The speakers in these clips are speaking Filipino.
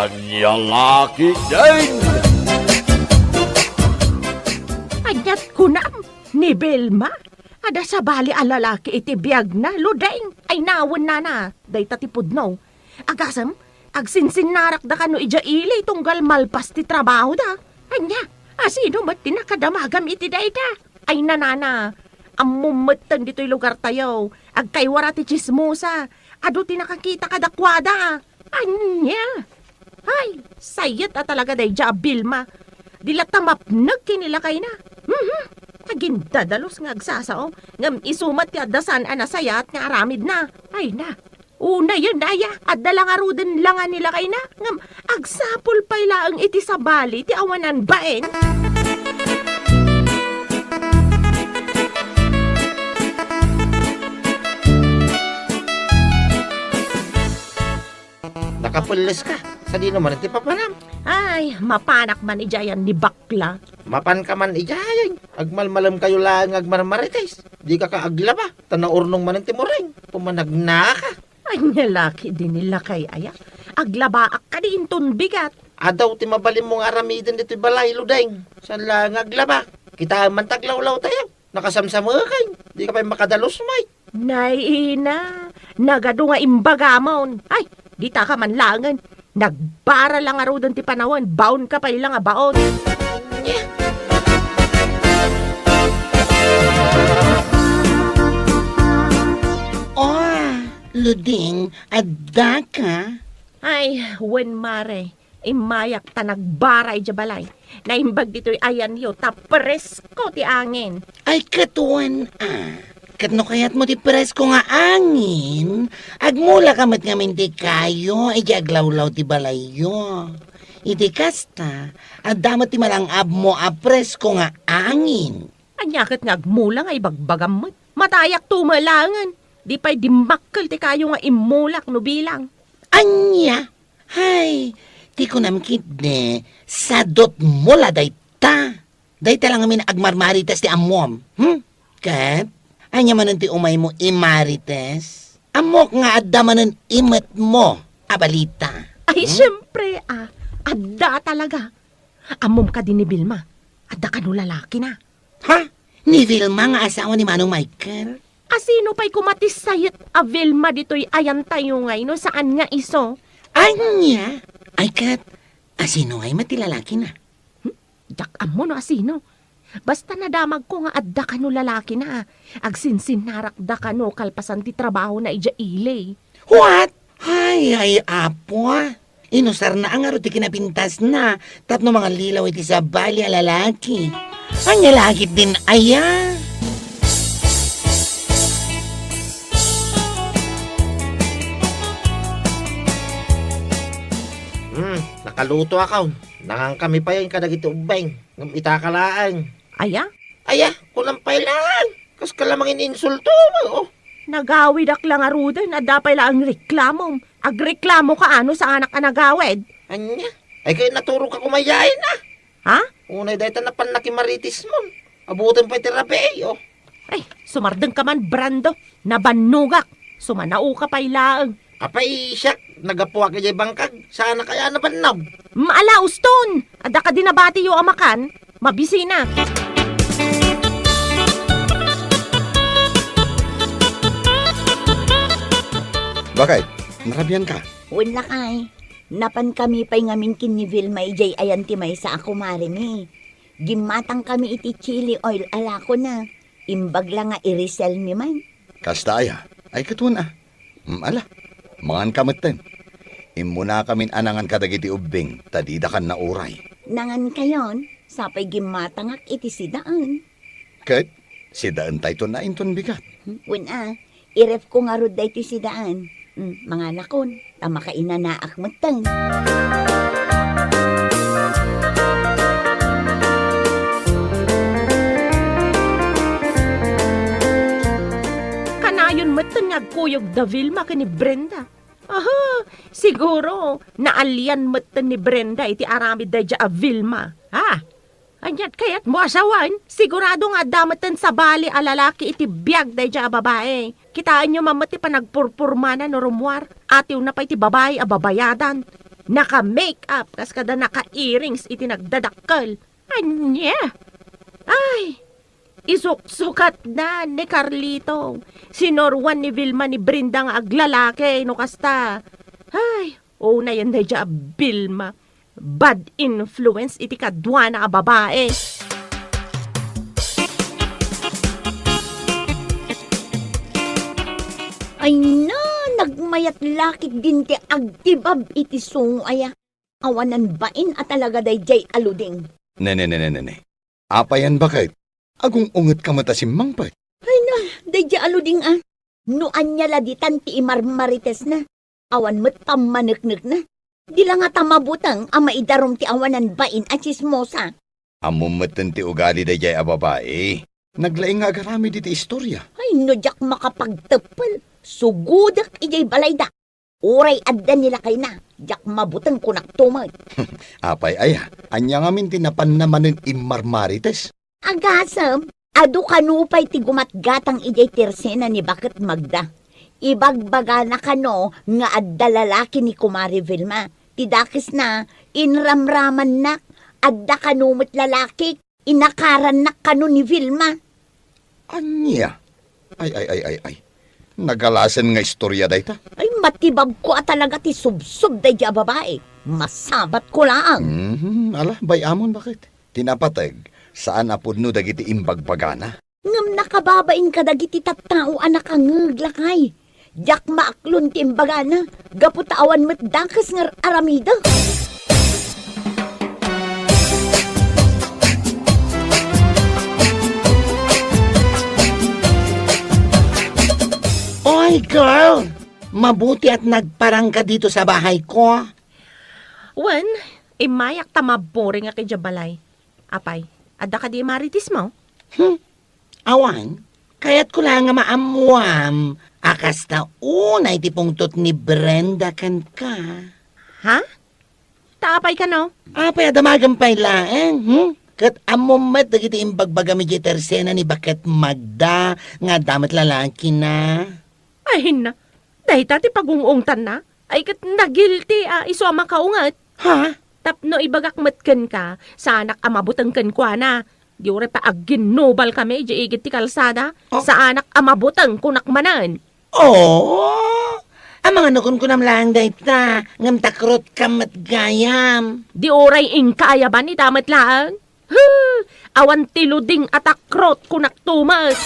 Anyang laki din! Anyat kunam, ni Vilma. Ada sa bali a lalaki iti biyag na, ludeng. Ay nawon na, day tatipod no. Agasam, agsinsin-narak da kano ija ili tunggal malpas ti trabaho da. Anya, asino ba't tinakadamagam iti dayta? Ay nanana, amumatan dito'y lugar tayo. Agkaywara ti chismosa. Ado tinakakita kadakwada. Anya, ay, sayat a talaga day ja Vilma. Dilatamapnag kinilakay na. Agindadalos nga agsasao. Ngam isumat ti adasan anasayat nga aramid na. Ay na. Una yun daya. At dalangaruden lang nila kay na. Ngam agsapol pa ilaang iti sa bali ti awanan baen. Nakapulis ka. Sa di naman iti papanam. Ay, mapanak man ijayan ni bakla. Mapan ka man ijayan. Agmalmalam kayo lang agmarmarites. Di ka kaaglaba. Tanaurnong man iti moreng. Pumanagna ka. Ay, nalaki din nila kay aya. Aglabaak ka din ton bigat. Adaw ti mabalim mong aramidin dito balay ludeng. San lang aglaba. Kita man taglawlaw tayo. Nakasamsamukan. Di ka pa makadalos may. Naina, nagado nga imbagamon. Ay, di ta ka man langan. Nagbara lang aro doon ti panawan. Baon ka pa ilang nga baon. Oh, Luding, adda ka? Ay, wen mare. Imayak ta nagbara ija balay. Naimbag dito'y ayan yo. Tapresko ti angin. Ay, katuan Katno kayat mo ti presko nga angin? Agmula kamat nga minti kayo, ay aglawlaw ti balayo. Iti kasta, adamat ti malang ab mo a presko nga angin. Anyakit nga agmula nga ibagbagam mo. Matayak tumalangan. Di pa'y dimakkel ti kayo nga imulak no bilang. Anya? Hay, ti ko namkit ne, sadot mula dayta. Dayta lang amin agmarmaritas ti amom. Kat? Anya manon ti umay mo imarites? Amok nga adda manon imet mo, abalita. Ay, syempre, adda talaga. Amom ka din ni Vilma. Adda ka no lalaki na. Ha? Ni Vilma nga asawa ni Manong Michael? Asino pa'y kumatis sayit a Vilma dito'y ayan tayo ngay no saan nga iso? Anya? Ay kat, asino ay matilalaki na? Jak amo no asino. Basta nadamag ko nga adda ka no lalaki na. Agsinsin-narak da ka no kalpasan ti trabaho na ija ilay. What? Ay, apo. Inusar na ang aro ti kinapintas na. Tapno mga lilaw iti sa bali a lalaki. Anya lagit din aya. Nakaluto akaw. Nangang kami pa yan kadagiti ubeng. Ngam itakalaan. Aya? Aya, kulang pa lang. Kas ka lamang ininsulto mo. Nagawid ak lang arudan at dapay lang ang reklamo. Agreklamo ka ano sa anak ka nagawid. Anya? Ay kayo naturo ka kumayain na. Ha? Unay dahil na panakimaritis mo. Abutin pa iti rabe, oh. Ay, sumardeng ka man, Brando. Nabanugak. Sumanao ka pa ilaang. Apay siya, nagapuwa ka jay bangkag. Sana kaya nabanaw. Maala, uston! Ada ka dinabati yung amakan. Mabisi na. Bakit? Narabian ka? Wala kay. Napan kami pa'y ngamin kin ni Vilma ijay ayan ti may sa ako marimi. Gimatang kami iti chili oil alako na. Imbag lang nga irisel mi man. Kasta aya. Ay katuan ala. Mangan kameten. Imuna kamin anangan kadagiti ubing. Tadida kan na uray. Nangan kayon, sapay gimatang ak iti sidaan. Ket, si daan tayo na inton bigat. Wala, iref ko nga rod dahi ti sidaan. Mga nakon, tama ka inanaak matang. Kanayon matan nagkuyog da Vilma ka ni Brenda. Aha, siguro, naalian matan ni Brenda iti aramid da dya a Vilma. Ha? Anyat kayat mo asawan, sigurado nga damatan sa bali a lalaki iti biyag da dya a babae. Kitaan nyo mamati pa nagpurpurmana no rumwar, atiw na pa iti babae a babayadan. Naka-makeup, kas kada naka-earrings iti nagdadakkel. Anya? Ay, isuksukat na ni Carlito. Sinorwan ni Vilma ni Brenda nga aglalaki, no kasta. Ay, na yan na dya, Vilma. Bad influence iti kadwa na babae. Ay na, nagmayat lakit din ti agtibab iti sungo aya. Awanan bain at talaga dayjay aluding. Ne. Apayan bakit? Agong unget ka mata si Mangpay. Ay na, dayjay aluding ah. Nuan niya laditan ti imarmarites na. Awan mo't pamaneknek na. Di lang nga tamabutang ang maidarom ti awanan bain at chismosa. Amumatan ti ugali da jay a babae. Naglaing nga agarami diti istorya. Ay no, jak makapagtepel. Sugudak ijay balayda. Uray adda nila kay na. Jak mabutang kunak tumag. Apay aya, anya nga min tinapan naman ng imarmarites. Agasam, adu kanupay ti gumatgatang ijay tersena ni Bakit Magda. Ibagbaga na kano nga adda lalaki ni Kumari Vilma. Tidakis na, inramraman na, adda kanumot lalaki, inakaran na kano ni Vilma. Anya? Ay. Nagalasan nga istorya dayta. Ay matibag ko talaga ti subsub day di babae. Masabat ko lang. Ala, bayamon bakit? Tinapatag, saan apudno dagiti imbagbagana? Ngam nakababain ka dagiti tattao anak ang ngaglakay. Jak maaklon ti imbagana, gaputawan mo't dakas nga aramida. Oy, girl! Mabuti at nagparang ka dito sa bahay ko. Wen, imayak tamaboring nga kay Jabalay. Apay, adda ka di maritis mo? Awan, kaya't ko lang nga maamuam. Akas na unay ti pungtot ni Brenda kan ka. Ha? Taapay ka no? Apay adamagan pay laeng, Kat amumet dagiti imbagbaga mi tersena ni Bakit Magda nga damat lalaki na. Ay na, dahil tati pagungungtan na, ay kat nagilti iso ang makaungat. Ha? Tapno ibagakmatken ka, sa anak amabutang ken kwa na. Di ore pa agginobal kami, di igit ti kalsada, sa anak amabutang kunakmanan. Oh! Ang mga nukun-kunam lang dayta, ngam takrot kamat gayam. Di oray ingkaya ba ni damat laan? Awan tiluding atakrot kunaktumas.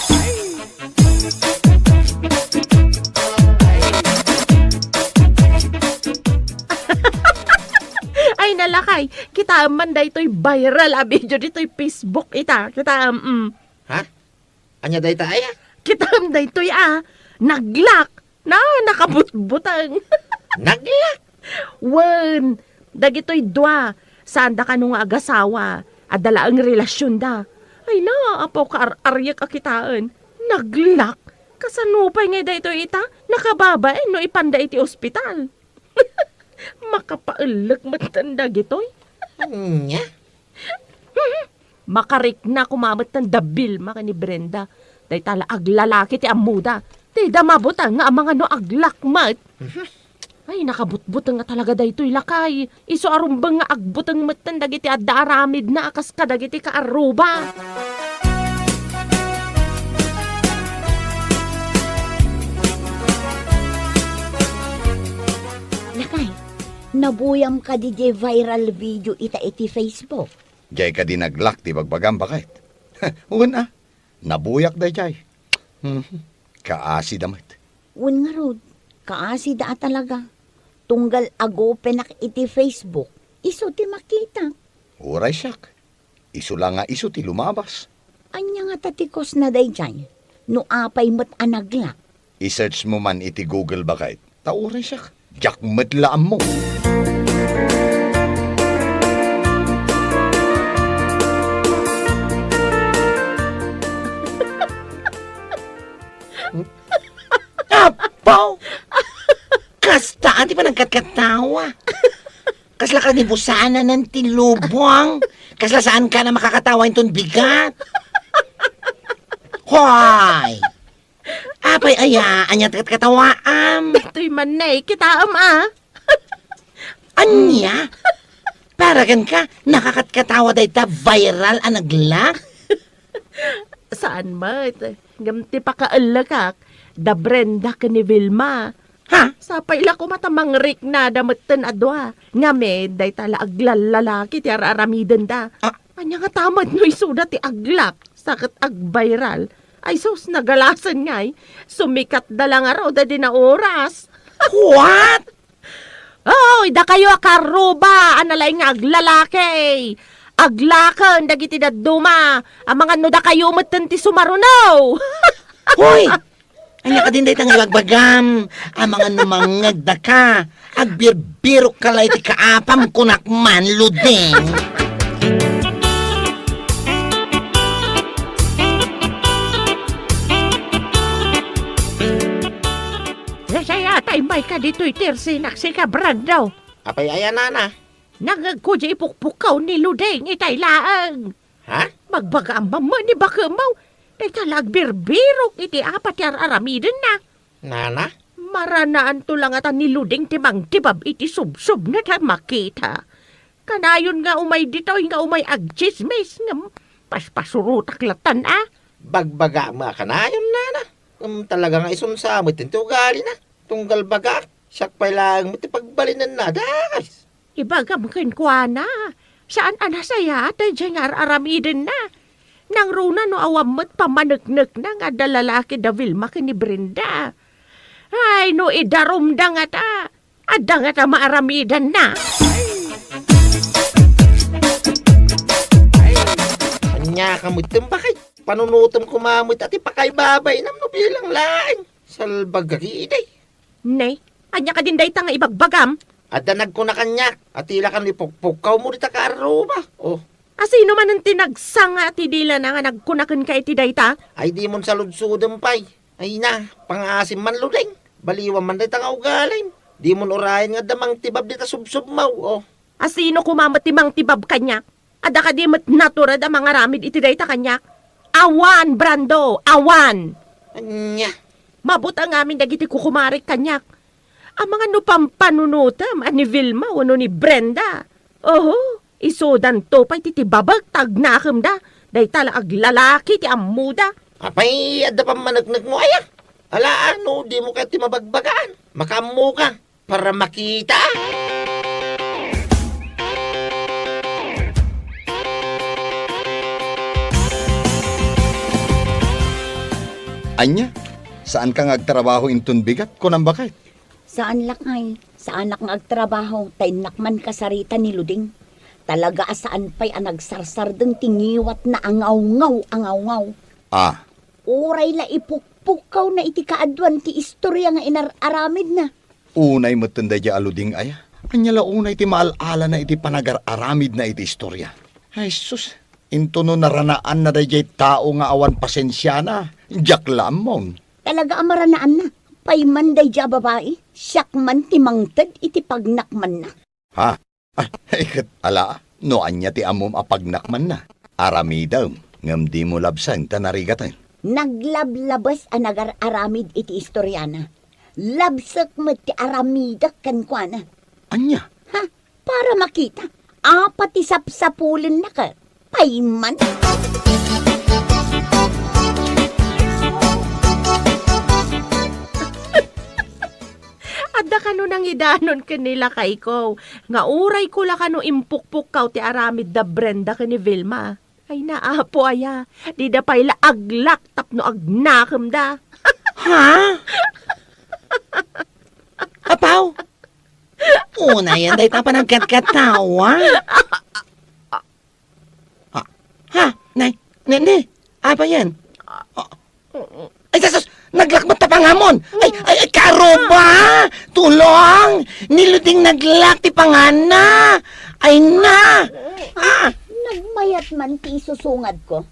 Ay nalakay, kita man da ito'y viral video dito'y Facebook ita. Kita Ha? Anya day tayo? kita da ito'y naglak na nakabutbutang. Naglak! Wen, dagito'y dua, saan da ka nung agasawa, adala ang relasyon da. Ay na, apo ka arya ka kitaan. Naglak, kasanupay nga da ito ita, nakababa no ipanda iti ospital. Makapaalak matanda gito'y. Anya? Makarik na kumamat ng dabil maka ni Brenda. Day tala aglalaki ti amuda. Day damabutang nga ang mga no aglakmat. Ay, nakabutbutang nga talaga daytoy lakay. Iso arumbang nga agbutang matan dagiti adda aramid na akas ka dagiti kaaruba. Lakay, nabuyam ka di viral video ita iti Facebook. Jay ka di naglak ti bagbagam bakit? Una, nabuyak da jay. Kaasi damat. Un nga rod, kaasi da talaga. Tunggal ago penak iti Facebook, iso ti makita. Uray siyak. Isu lang nga isu ti lumabas. Anya nga tatikos na day dyan, no apay mo't anaglak. I-search mo man iti Google bakit? Tauray siyak. Jak matlaan mo. Apaw! Kastaan ti pa nagkatkatawa. Kasla ka ni busana ng tilubong. Kasla saan ka na makakatawa itong bigat. Hoy! Apay aya, anya katatawaam. Ito'y manay, kita Anya? Para kan ka, nakakatkatawa day ta viral ang naglak? Saan ma? Gamti pa kaalakak. Da Brenda ka ni Vilma. Ha? Sa paila ko matamang rik na damutan adwa. Nga me, day tala aglalaki ti araramiden da. Ah. Anya nga tamad no isuda ti aglak. Sakit ag-viral. Ay sus, nagalasan nga sumikat da lang araw da di na oras. What? Oy, da kayo akaruba, analay nga aglalaki. Aglakan, dagiti da duma. Ang mga no da kayo umatan ti sumarunaw. Hoy! Anya ka din day tang ibagbagam. Ang mga numangag da ka. Agbirbiro ka lay ti kaapam kunakman, Ludeng. Saya tay may ka dito'y tirsinak si kabrad daw. Apay ayan na. Nagagkudya ipukpukaw ni Ludeng itay laang. Ha? Magbaga ang mama ni Bakamaw. Day talag birbirok iti apat yar aramiden na. Nana? Maranaan to lang ata ni Ludeng timang tibab iti subsub na ta makita. Kanayon nga umay dito'y nga umay agchismis nga paspasurutak latan Bagbaga mo ka na yun, Nana. Talaga nga isunsamot tinti ugali na. Tunggal baga. Siyak pa lang mo ti pagbalinan na, das. Ibagam kwa na. Saan anasaya at dyan nga aramiden na. Nang runa no awamot pamanagnak na nga dalalaki da Vilma ni Brenda. Ay no idarom da nga ta. Adda nga ta maaramidan na. Anya ka mo bakit? Panunutom kumamot at ipakaybabay nam no bilang laing. Salbagagi day. Nay, anya ka din day ta nga ibagbagam. At danag ko na kanya. At tila kan ipukpukaw mo dita karuba. Oh, Asino man ang tinagsanga ti dila na nga nagkunakan ka iti day ta? ay di mon saludsudem pay. Ay na, pangasim man ludeng. Baliwan man dita nga ugalin. Di mon orayan nga damang tibab dita subsub mau. Oh, Asino kumamot ti mang tibab kanya? Ada ka di mat naturad ang mga ramid iti day ta kanya? Awan, Brando, awan! anya. Mabut ang amin dagiti kukumarik kanyak. Ang mga nupampanunutam, ani Vilma, wano ni Brenda. Oho, isodan to pa'y titibabag, tagnakam da. Day tala aglalaki ti amuda. Apay, adda pa managnag mo aya. Ala ano, di mo ka ti mabagbagaan. Makamu ka, para makita. Anya, saan ka ngagtrabaho intun bigat? Kunang bakit? Saan lakay? Saan nak nga agtrabaho? Tainak man kasarita ni Luding. Talaga asaan pa'y anagsarsar deng tingiwat na angaw-ngaw. Ah, Uray la ipukpukaw na iti kaadwan ti istorya nga inararamid na. unay matanda di aluding aya. Anya la unay ti maalala na iti panagar-aramid na iti istorya. Ay sus, into no naranaan na dayjay tao nga awan pasensya na. Jack lamon. Talaga amaranaan na. Paymanday dya babae. Siyak man ti mangtad iti pagnakman na. Ha? Ay, ala, no anya ti amom apagnakman na. Aramidaw, ngam di mo labsan tanarigatan. Naglablabas ang nagar-aramid iti istoryana. Labsak mo ti aramidak kankwana. Anya? Ha? Para makita. Apat ti sapsapulin na ka. Payman. Adda ka no nang idanon kanila kay ko. Nga uray ko la ka no impukpukaw ti aramid da Brenda ka ni Vilma. Ay naapo aya. Di da pa'y la aglak tapno agnakam da. Ha? Apaw? Una yan, day pa nagkatkatawa. Ha? Nay, nene, apa yan? Ay, sasos, naglakmat ta pangamon. Ay, karoba! Tulong! Niluding naglak ti pangana. Ay na! Nagmayat man ti isusungad ko.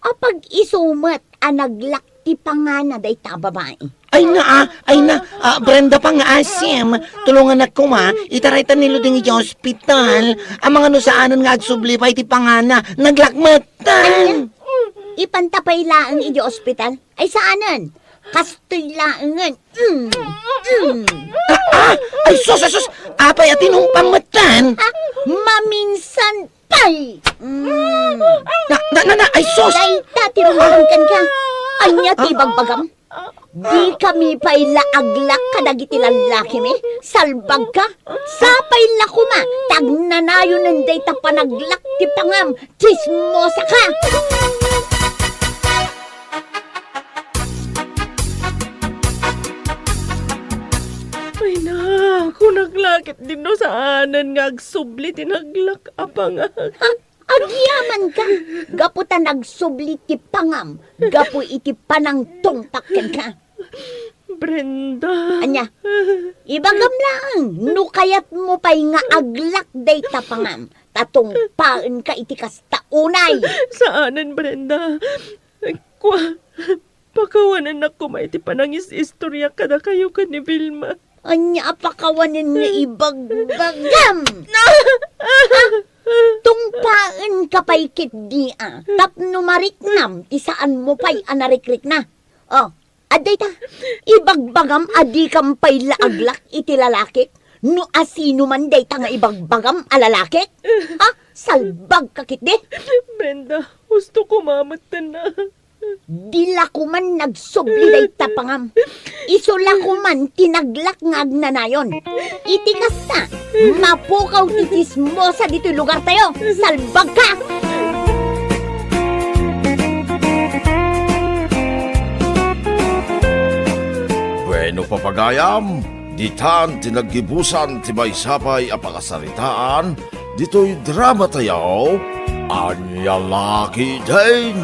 Apag isumat naglak ti pangana day ta babae. Ay na, Brenda pang asim. Tulungan ako itaray ta niluding iti hospital. Ang mga no saanan nga agsublipay ti pangana. Naglakmatan. Ipantapay laang iti ospital. Ay saanan? Kastoy laangan. Ay, sus! Apay at inong pamatan. Maminsan pay. Ay, sus! Dayta, tirungan ka. Anya tibagbagam. Di kami pa'y laaglak kadagiti lalaki mi. Salbag ka. Sapay lakuma. Tagnanayo ng dayta panaglak ti pangam. Chismosa ka. Ay na, kung naglakit din no sa anan nga agsubli, tinaglak apang Agyaman ka. Gaputa nagsubli ti pangam. Gapu iti panang tungpakken ka. Brenda. Anya, ibagam lang. No kayat mo pa'y nga aglak dayta pangam. Tatong paan ka iti kastaunay. Sa anan, Brenda? Pakawanan ako maiti panangis istorya kada kayo ka ni Vilma. Anya apakawanin nga ibagbagam. Tungpaan ka pa'y kitdia. Tapno mariknam, isaan mo pa'y anarikrik na. Oh, aday ta, ibagbagam adi kam pa'y laaglak iti lalaki. No asino man day ta nga ibagbagam alalaki. Salbag kakit di. Brenda, gusto ko mamatan na. Dila ko man nagsubli day tapangam. Isula ko man tinaglak nga agnanayon. Iti kasta, mapukaw titismo sa dito lugar tayo. Salbag ka! Bueno papagayam, ditan tinagibusan ti may sapay a pakasaritaan, dito'y drama tayo, Anya Laki Din.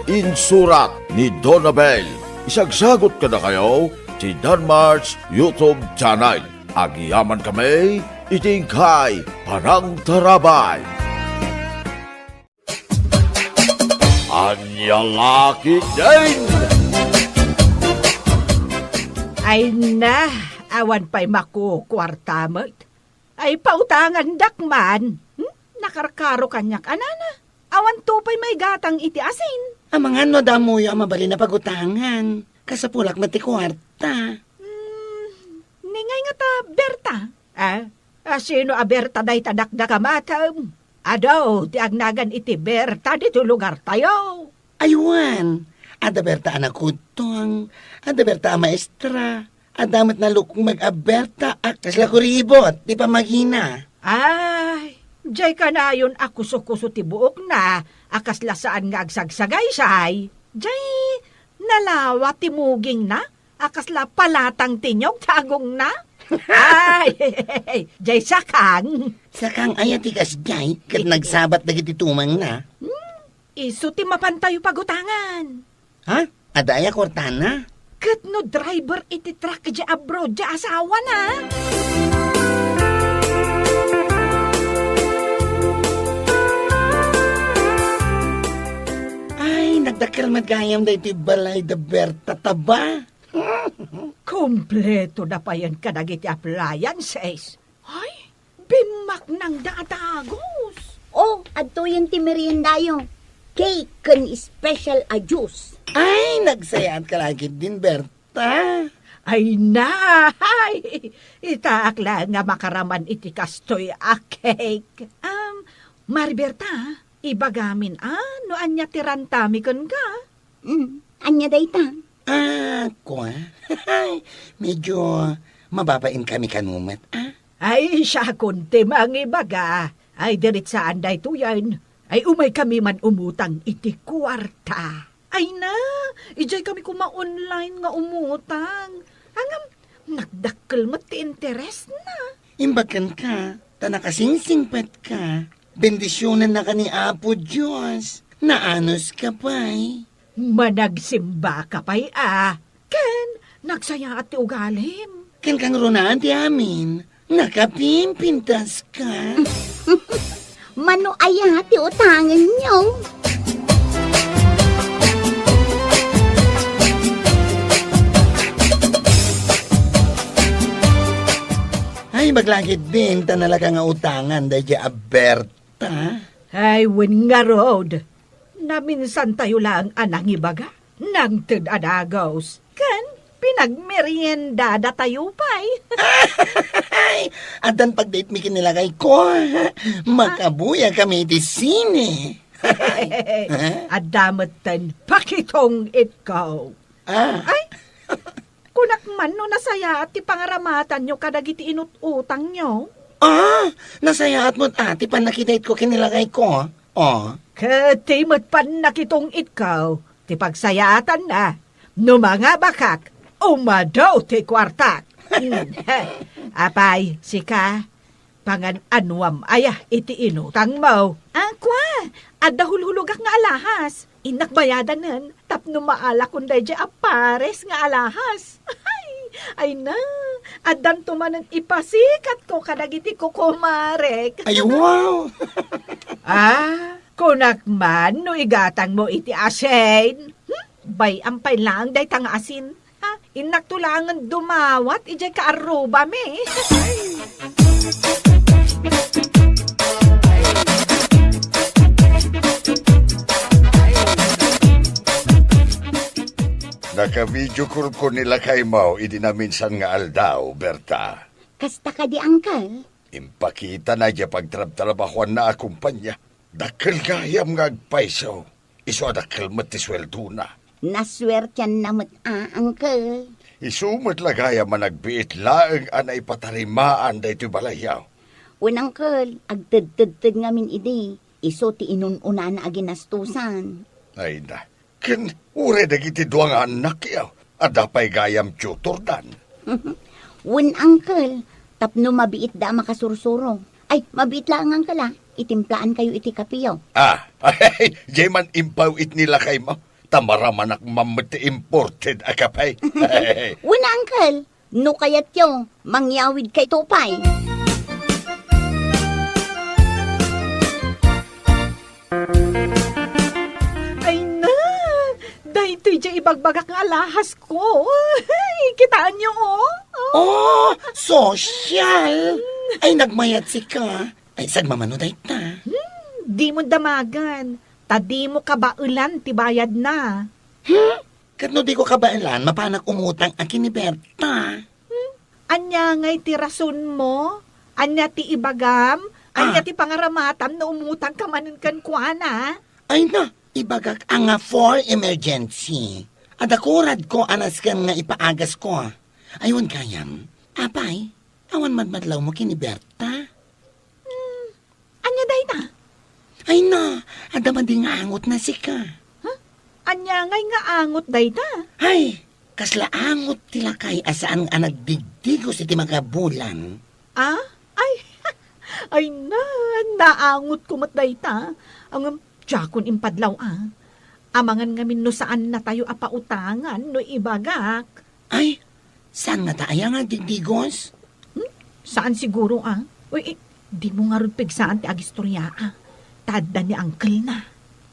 Insurat ni Donabel. Isagsagot ka na kayo ti Danmar's YouTube channel. Agiyaman kami, itingkay Parang Tarabay. Anya Laki Din. Ay na, awan pa'y makukwartamot. Ay pautangan dakman. Nakarkaro kanyak anana. Awan to pa'y may gatang iti asin. Ang mga no damoy ang mabali na pagutangan. Kasapulak mati kwarta. Ningay nga ta, Berta. Sino a Berta day tadakdakamatam? Adaw, ti agnagan iti Berta dito lugar tayo. Aywan. Ada Berta anak kutong. Ada Berta maestra. Adamat na lukong mag-aberta. Kasla kuribot. Di pa magina. Ay, jay ka na yun akuso-kuso ti buok na. Akas lasaan nga agsagsagay say. Jay, nalawa ti muging na. Akas la palatang tinyog tagong na. Ay, jay sakang. Sakang ayatikas jay. Kat nagsabat na tumang na. Isu ti mapantayo pagutangan. Ha? Adaya kortana? Kat no driver iti truck di abroad di asawa na. Ay, nagdakal magayam da iti balay da Berta taba. Kompleto na pa yan kadagiti appliances. Ay, bimak ng datagos. Oh, adto yung ti meriendayo. Cake kan special a juice. Ay, nagsayaan ka lagi din, Berta. Ay na, ay, itaakla nga makaraman iti kastoy a cake. Mariberta, ibagamin no anya tirantami kon ka? Anya dayta? Ko medyo mababain kami kanumat, Ay, siya kunti mang ibaga. Ay, diritsaan day to yan. Ay, umay kami man umutang iti kwarta. Ay na, ijay kami kuma-online nga umutang. Angam, nagdakkel mo ti interest na. Imbakan ka, tanakasingsingpat ka. Bendisyonan na ka ni Apo Diyos. Naanos ka pa'y. Managsimba ka pa'y Ken, nagsaya at ti ugalim. Kan kang runaan ti amin. Nakapimpintas ka. Mano aya ti utangan niyo. Ay, maglangit din tanalaga nga utangan dahil Aberta. Ay, win nga road. Naminsan tayo lang anang ibaga. Nang tid adagos. pinagmerienda tayo pa'y. Ay, adan pag-date mi kinilagay ko. Makabuya kami di sine. Adamatan, pakitong ikaw. Ah, Ay, kunak man no nasaya at ti pangaramatan nyo kadagiti inututang nyo. nasaya at mo't ati pa nakidate ko kinilagay ko. Oh, Katimot pan nakitong ikaw, ti pagsayatan na, no mga bakak, umadaw ti kwartak. Apay, sika, pangan anwam ayah iti inutang mo. Kwa, adahulhulugak nga alahas. Inakbayadan nun, tapno maala kunday di apares nga alahas. Ay na, adan tumanan ipasikat ko kadagiti ko kumarek. ay wow. Kunakman no igatang mo iti asin. Bay ampay lang day tang asin. Inaktulangan dumawat ijay kaaruba me. Naka-video call ko nila kay Mau, idi na minsan nga aldaw, Berta. Kasta ka di, Uncle. Impakita na dya pagtrab-trabahuan na akumpanya. Dakil gayam nga agpaiso. Iso dakil matisweldo na. Naswertyan namot, Uncle. Isumot lagaya managbiit laeng anay patarimaan da ito'y balayaw. Un, Uncle, agtad-tad nga min idi. Iso ti inununa na aginastusan. Ay na, ken ure dagiti duwang anak yaw. Adapay gayam tutor dan. Un, Uncle, tapno mabiit da makasursuro. Ay, mabiit lang, Uncle, Itimplaan kayo iti kapiyaw. Ay, jay man impaw it nila kay Mau. Tamaramanak mamati imported akapay. Un, Uncle, no kayat yo, mangyawid kay tupay. Ay na, dahito dyan ibagbagak nga alahas ko. Kitaan nyo, Oh, social. Ay, nagmayat si ka. Ay, saan mamanuday ta? Di mo damagan. Tadi mo kabaulan, tibayad na. Katno di ko kabailan, mapanak umutang akin ni Berta. Anya ngay ti rason mo? Anya ti ibagam? Anya ti pangaramatam na umutang ka manin kan kuana? Ay na, ibagak ang nga for emergency. Adakurad ko anas kan nga ipaagas ko. Ayun kayam, apay, awan madmadlaw mo kini Berta. Anya day na? Ay na, adaman di nga angot na si ka. Anya ngay nga angot day na? Ay, kasla angot tila kay asaan nga nagdigdigo si ti mga bulan. Ay, ay na, naangot kumot day ta. Ang tiyakon impadlaw Amangan ngamin no saan na tayo apautangan no ibagak. Ay, saan nga taaya nga digdigos? Saan siguro Uy, di mo nga rin pigsaan ti agistorya Tada ni Uncle na.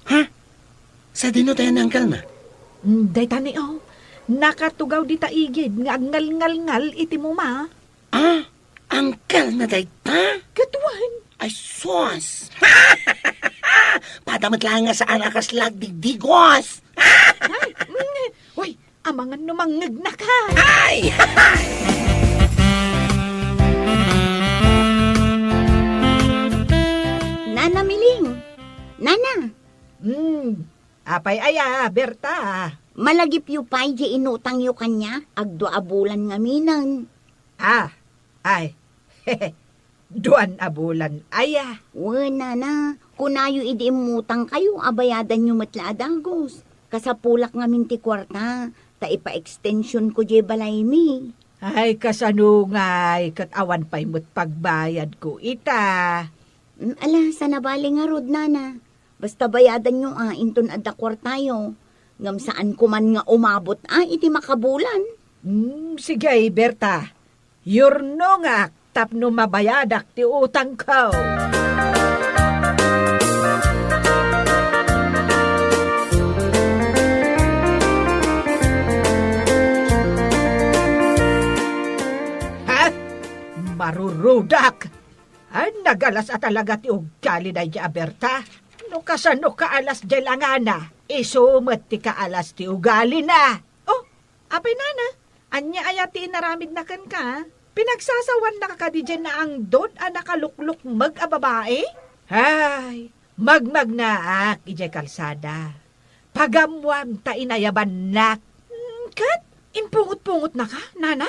Ha? Sa dino tayo ng na? Day tani nakatugaw di taigid nga ngal-ngal-ngal iti mo ma. Uncle na tayo ta? Katuan. Ay, sos! Padamat lang nga sa anakas lag digdigos! Uy, amangan numangag na ka. Ay! Nana Miling, Nana, Apay aya, Berta. malagip yu pa'y di inutang yu kanya, agdo abulan nga minan. Ay, duan abulan, aya. Wala na, kunayo idi imutang kayo, abayadan yu matlaadagos. Kasapulak nga minti kwarta, ta ipa-extension ko di balay mi. Ay, kasanungay, katawa pa'y mo't pagbayad ko ita. Ala, sa nabali nga rod, Nana. Basta bayadan nyo, inton adda kwartayo. Ngam saan ko man nga umabot, iti makabulan. Sige, Berta. Yurno nga, tapno mabayadak ti utang ko. Marurudak. Nagalas at talaga ti ugali na di Berta. No kasano ka alas di langana, isumat ti ka alas ti ugali na. Oh, apay nana, Anya ayati inaramid na kan ka? Pinagsasawan na ka di dyan na ang dod a nakalukluk mag a babae? Hay, magmag na ak ijay kalsada. Pagamwag ta inayaban nak. Kat, impungot-pungot na ka, nana?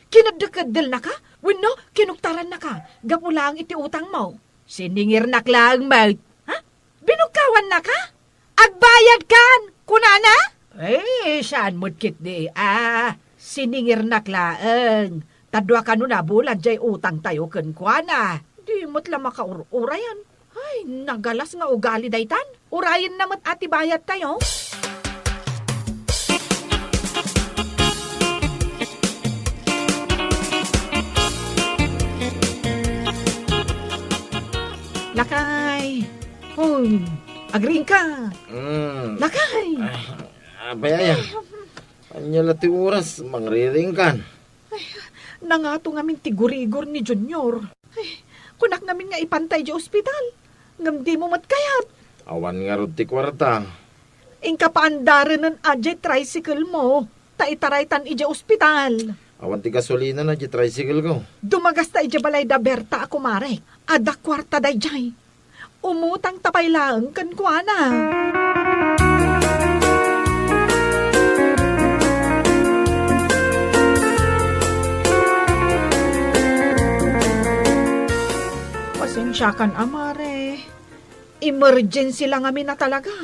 Kinadakadal na ka? Wino, kinuktaran na ka. Gapulang iti utang mo. Siningir na klang mag. Ha? Binukawan na ka? Agbayad kan, kunana? Eh, saan mo't kit di? Siningir na klaang. Tadwa ka nun na bulan jay utang tayo kan kuana. Di mo't lang makaurayan. Ay, nagalas nga ugali daytan. Urayan namat ati bayad tayo. Lakay. Agring ka. Lakay. Abay, anya lati oras, mangriring kan. Nangato ngamin tigurigor ni Junior. Ay, kunak namin nga ipantay di ospital. Ngam di mo matkayat. Awan nga rod ti kwarta. Ingka paandaran ng adjay tricycle mo. Taitaraytan ija ospital. Awan ti gasolina na di tricycle ko. Dumagas ta ija balay da Berta ako mare. Ada kwarta day jay. Umutang tapay lang kan kuana. Pasensya kan amare. Emergency lang amin na talaga.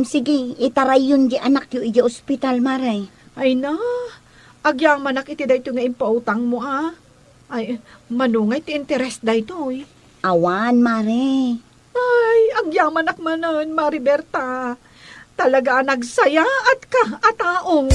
Sige, itaray yun di anak yu iji ospital, maray. Ay na, agyang manak iti dayto nga impautang mo ha. Ay, manungay ti interest dayto eh. Awan, mare. Ay, agyang manak manan, Mariberta. Talaga nagsaya at ka at taong.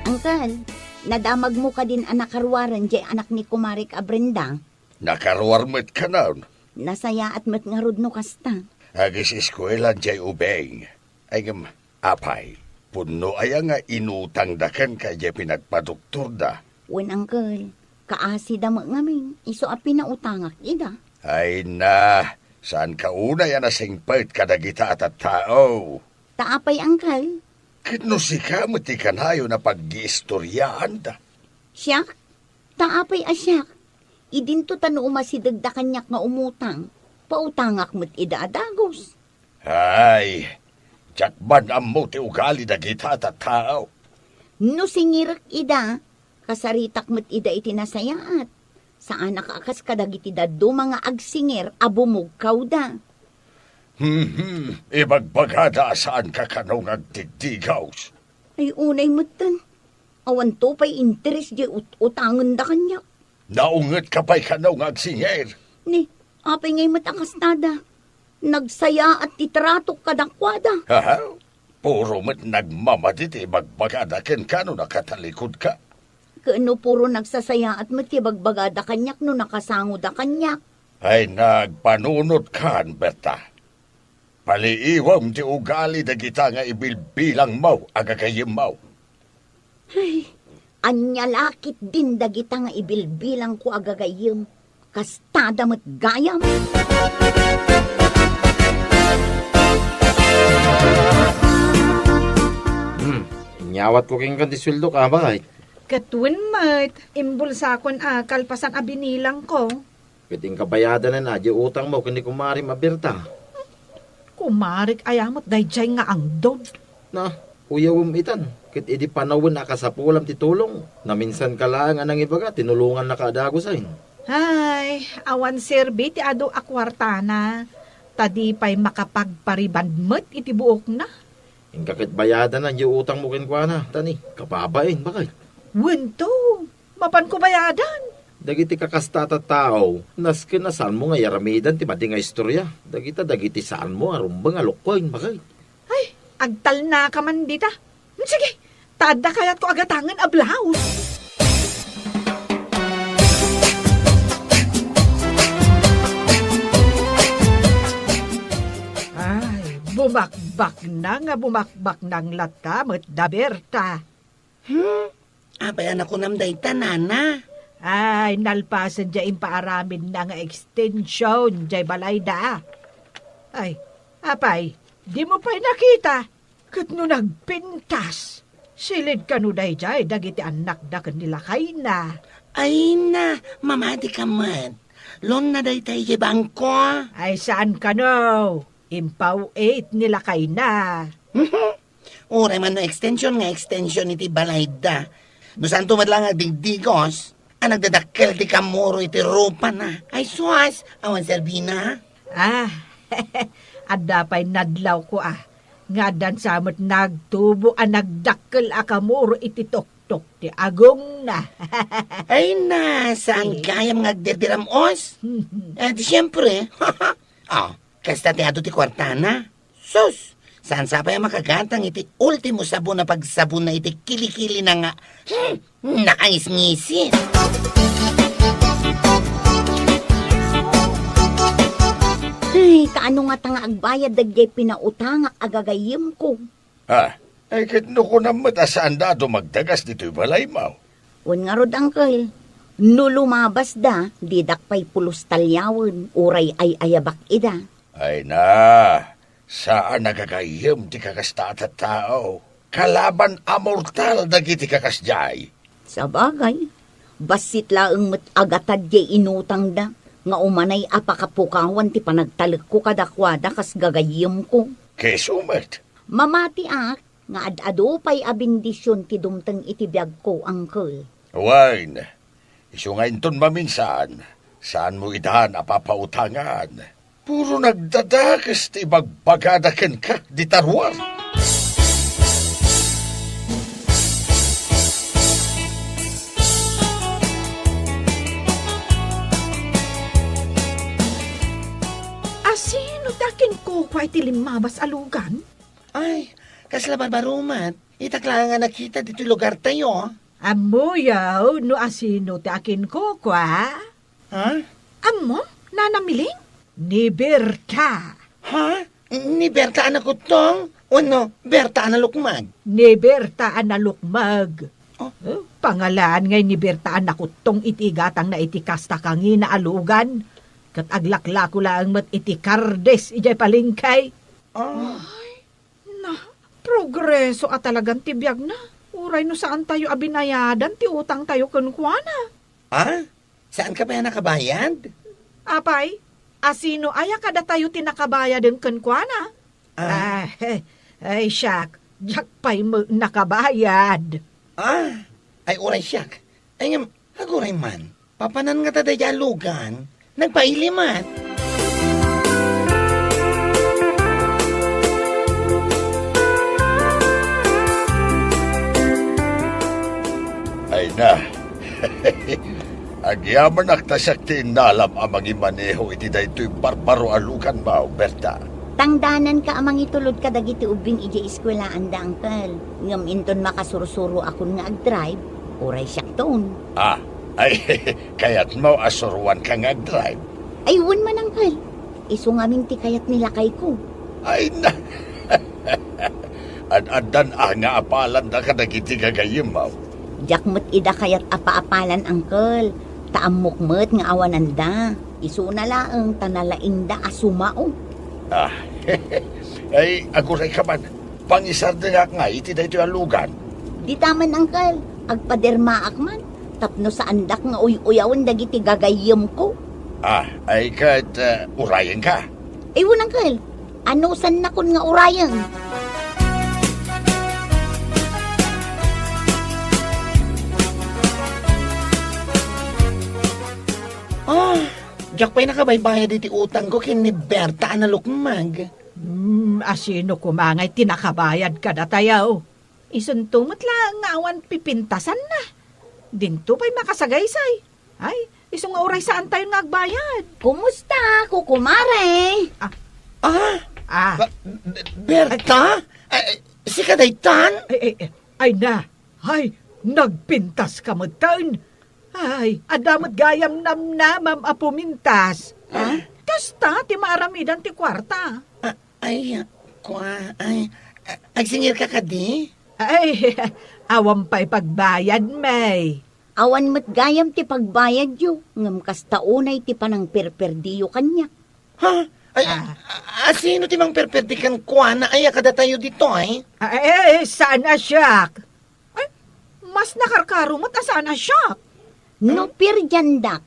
Uncle, nadamag mo ka din anak karwaran di anak ni Kumarik Abrendang. Nakaruarmet ka na. Nasaya at met nga rudno kasta. Agis eskwela jay ubeng. Ay ngam, apay. Puno ay nga inutang dakan ka jay pinagpaduktur da. Wen, uncle, kaasi da mo ngamin. Iso a pinautangak ida. Ay na, saan ka una yan nasingpait kadagita at tao? Taapay, uncle. Kitno si ka mati kanayo na pag-iistoryaan da. Siyak, taapay asyak. Idinto tano umasidag da kanyak nga umutang. Pautangak mo't ida adagos. Ay, jakban ang mo ti ugali dagita at tao. No singirak ida, kasaritak mo't ida itinasayaat. Saan nakaakas kadagiti daddo mga agsingir abumog kauda. Ibagbagada saan ka kanong agdigdigaws. Ay unay mo't awan to pa'y interes di utangan da kanyak. Naunget ka pa'y kanong agsinger. Ni, apay ngay matakastada. Nagsaya at titratok kadakwada. Haha, puro mat nagmamadit ibagbagada ken kano nakatalikod ka. Kaano puro nagsasaya at matibagbagada kanyak no nakasango da kanyak. Ay nagpanunot kan, Berta. Paliiwam ti ugali dagita nga ibilbilang mau agagayim mau. Ay, anya lakit din dagita nga ibilbilang ko agagayim. Kastada mo't gayam. Inyawat ko king kanti sweldo ka ba kahit? Katun mat, imbulsa kon kalpasan abinilang ko. Kiting kabayadan na di utang mo kundi kumari mabirta. Kumarik ayamot dayjay nga ang dod. Na, uyawam itan. Kit idi panawin nakasapulam ti tulong. Na minsan ka lang anang ibaga, tinulungan na kadagosain. Ay, awan serbi ti ado akwartana. Tadi pa'y makapagparibandmet iti buok na. Yung kakit bayadan na di utang mo kinkwana. Tani, kapabain bakay. Wento, mapan ko bayadan. Dagiti kakastata tao, naskin na saan mo nga yaramidan ti mati nga istorya. Dagiti saan mo arumbang alokkoin bakay. Ay, agtal na ka man dita. Sige, tada kayat ko agatangan ablaws. Ay, bumakbak ng lata mo't da Berta. Apay anak ko namday tanana. Ay, nalpasan dyan paaramin na nga extension dyan balay da. Ay, apay, di mo pa'y nakita. Kat no nagpintas. Silid ka no day dyan, dagiti anak da kanila kay na. Ay na, mamadi ka man. Lon na day tayo kay bangko. Ay, saan ka no? Impaw 8 nila kay na. Oray man no extension iti balayda. No santo madlang agdigdigos, ang nagdadakkel ti kamuro iti rupa na. Ay suas, awan Servina. Ah, adda pa'y nadlaw ko Nga dan samot nagtubo nagdakkel akamuro iti tok-tok ti agong na. Ay na, saan kayam ngagdirdiramos? Di siyempre. Kasta ti ato ti kwartana. Sus, saan sa pa makagatang iti ultimo sabon na pagsabon na iti kilikili na nga naangis-ngisin. Ay, kaano nga tanga agbayad dagyay pinautangak agagayim ko. Ay kitno ko na matasaan dado magdagas dito'y balay mo. Un nga rod, Uncle. No lumabas da, didak pa'y pulos talyawan, uray ay ayabak ida. Ay na, saan nagagayim ti kakasta at tao? Kalaban amortal dagiti kakasjay. Sa bagay, basit laeng met agatad jay inutang da, nga umanay apakapukawan ti panagtalik ko kadakwada kas gagayim ko. Kesumet. Mamati nga ad-ado pa'y abindisyon ti dumteng iti biyag ko, Uncle. Wine, isungayin ton maminsan, saan mo idahan apapautangan? Puro nagdadakas ti bagbagadaken ka di tarwar. Asino dakin ko kwa iti limabas alugan? Ay, kasla barbarumat. Itakla nga nakita dito lugar tayo. Amuyaw, no asino ti akin ko kwa? Ha? Amo, nanamiling? Ni Berta. Ha? Ni Berta anak ko tong? O no, Berta anak lukmag? Ni Berta analukmag. Oh. Pangalan ngay ni Berta anakutong itigatang na itikasta kangi na alugan. Kat aglaklako lang mat iti kardes ijay palingkay. Oh. Na, progreso at talagang tibiyag na. Uray no saan tayo abinayadan ti utang tayo kunkwana. Ha? Saan ka ba nakabayad? Apay, asino aya kada tayo tinakabayadan kunkwana? Ah. Ay, siyak, jak pa'y nakabayad. Ay oray siyak. Ay ngam, haguray man. Papanan nga taday lugan. Nagpailiman. Ay na, agyaman aktasak ti nalam amang imaneho iti daytoy barbaro alukan mo, Berta. Tangdanan ka amang itulod ka dagiti ubing ije eskwelaan da, Uncle. Ngam inton makasurusuro akon nga ag-drive, uray siyak toon. Ay, kayat mo asuruan ka nga drive. Ay, wun man, Uncle. Isu nga minti kayat nilakay ko. Ay na, ad-adan nga apalan da ka dagiti gagayim mo. Jakmut ida kayat apa-apalan, Uncle. Taamukmet nga awananda. Isu na laeng tanalaing da asumao. Ay, aguray ka man. Pangisar na nga iti daytoy alugan. Di taman, Uncle. Agpadermaak man. Tapno sa andak nga uy-uyawan dagiti gagayem ko. Ay kat urayan ka. Ay, wun, Uncle. Ano san na kun nga urayan? Diyak pa'y nakabaybayad iti utang ko kin ni Berta anak lukmag. Asino kumangay tinakabayad ka na tayo. Isuntumot lang nga awan pipintasan na. Dinto pa'y makasagaysay. Ay, isong oray saan tayo nagbayad? Kumusta, kukumare? Berta? Si Kadaytan? Ay na. Ay, nagpintas ka mo taon. Ay, adamot gayam namnamam apumintas. Kasta, ti maaramidan ti kwarta. Agsingir ka kadi? Ay, awam pa'y pagbayad, may. Awan mo't gayam ti pagbayad yu, ngam kas taunay ti panang perperdiyo kanya. Ha? Ay, sino ti mang perperdikan kuana ay kada tayo dito ay? Sana siya. Ay, mas nakarkaro mo't sana siya. No pirjandak,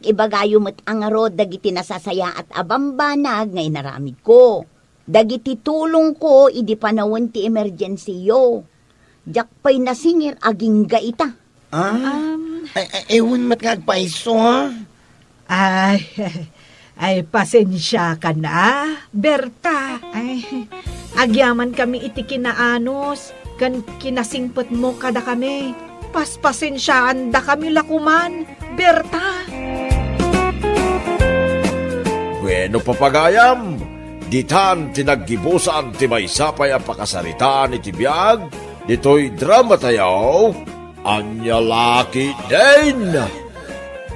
ibagayo mo't ang aro dagiti nasasaya at abambanag ngay naramid ko. Dagiti tulong ko, idi panawon ti emergency yo. Jakpay nasingir aging gaita. Ewan mat kagpaiso ha? Ay, pasensya ka na, Berta. Ay, agyaman kami iti kinaanos, kan kinasingpot mo kada kami. Paspasensyaan da kami lakuman, Berta. Bueno papagayam, ditan tinaggibusan ti may sapay ang pakasaritaan iti biyag, dito'y drama tayo, Anya Laki din!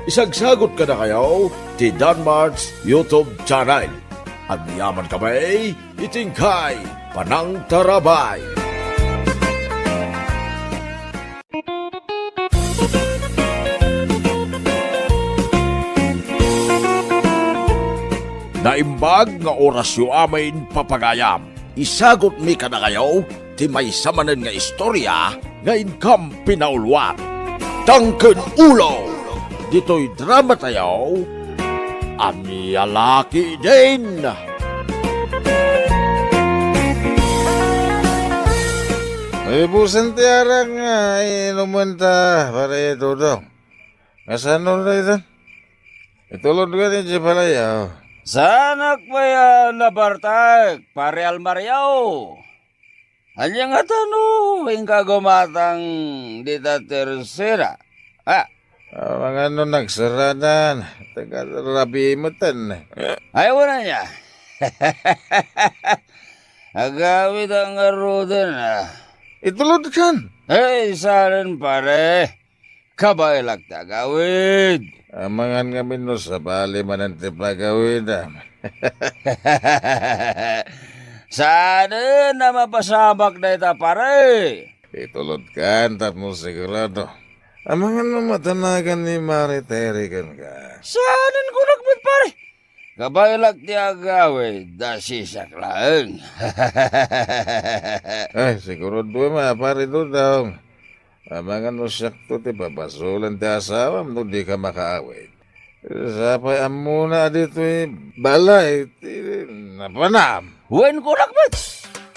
Isagsagot ka na kayo, ti Danmar's YouTube channel. Ang yaman kamay, itingkay, panang tarabay. Naimbag nga orasyo amin papagayam. Isagot mi ka na kayo, ti may samanan nga istorya, nga inkam pinaulwan. Tangken ulo! Dito'y drama tayo, Anya Laki din! Ay, busan ti arang nga, inuman ta, para ito daw. Nasaan na ito? Itulod ka ni Jepalayaw. Sanak pa yan na Bartak, pare Almariao. Anya nga tano, hingga gumatang dita tersera. Mga nagsaradan, taga-rabi matan. Ay, wala niya. Agawid ang arudan. Itulod kan. Ay, saan pare. Kabailak ta gawid. Amangan kami no sa bali mananti plagawid. Sana na mapasabak na ita pare. Itulod kan, tapos sigurado. Amangan no matanagan ni Mariteri kan ka. Saan ko nagbit pare. Kabailak ti agawid, dasisak lang. Ay, siguro doon pare doon daw. Amangan no sakto ti babasulan ti asawam no di ka makaawid. Sapay amuna dito balay ti napanam. Wen ko nagbit.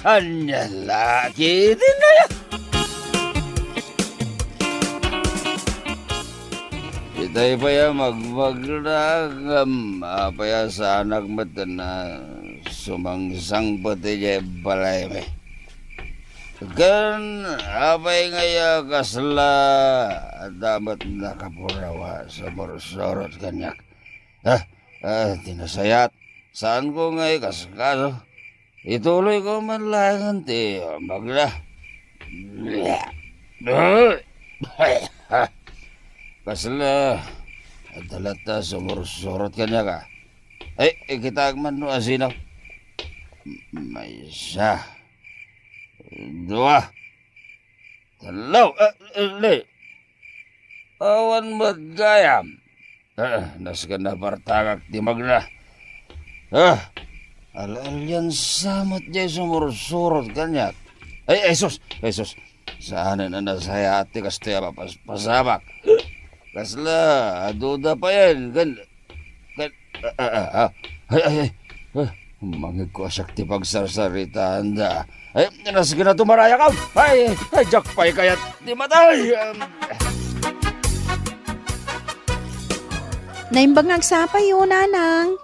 Anya Laki din na yan. Itay pa yan magmaglagam. Apaya sa anak mata na sumangsang pati jay balay me. Kan apay ngaya kasla dapat nakapurawa sa morsorot kanyak. Tinasayat. Saan ko ngay kaskaso? Ituloy ko man langan ti magla. Kasla adalata sumursurot kanya ka. Ay, kita man no asinaw. May isa. Dua. Talaw. Awan magayam. Naskan na partagak di magna. Alalyan samat jay sumursurot kanya. Ay, sus. Saan na nasaya ati kastaya pasabak. Kasla, aduda pa yan. Mangig ko asyak ti pagsarsarita anda. Ay, nasige na tumaraya ka. Ay, jakpay kayat di matay. Naimbang nagsapay yun, nanang.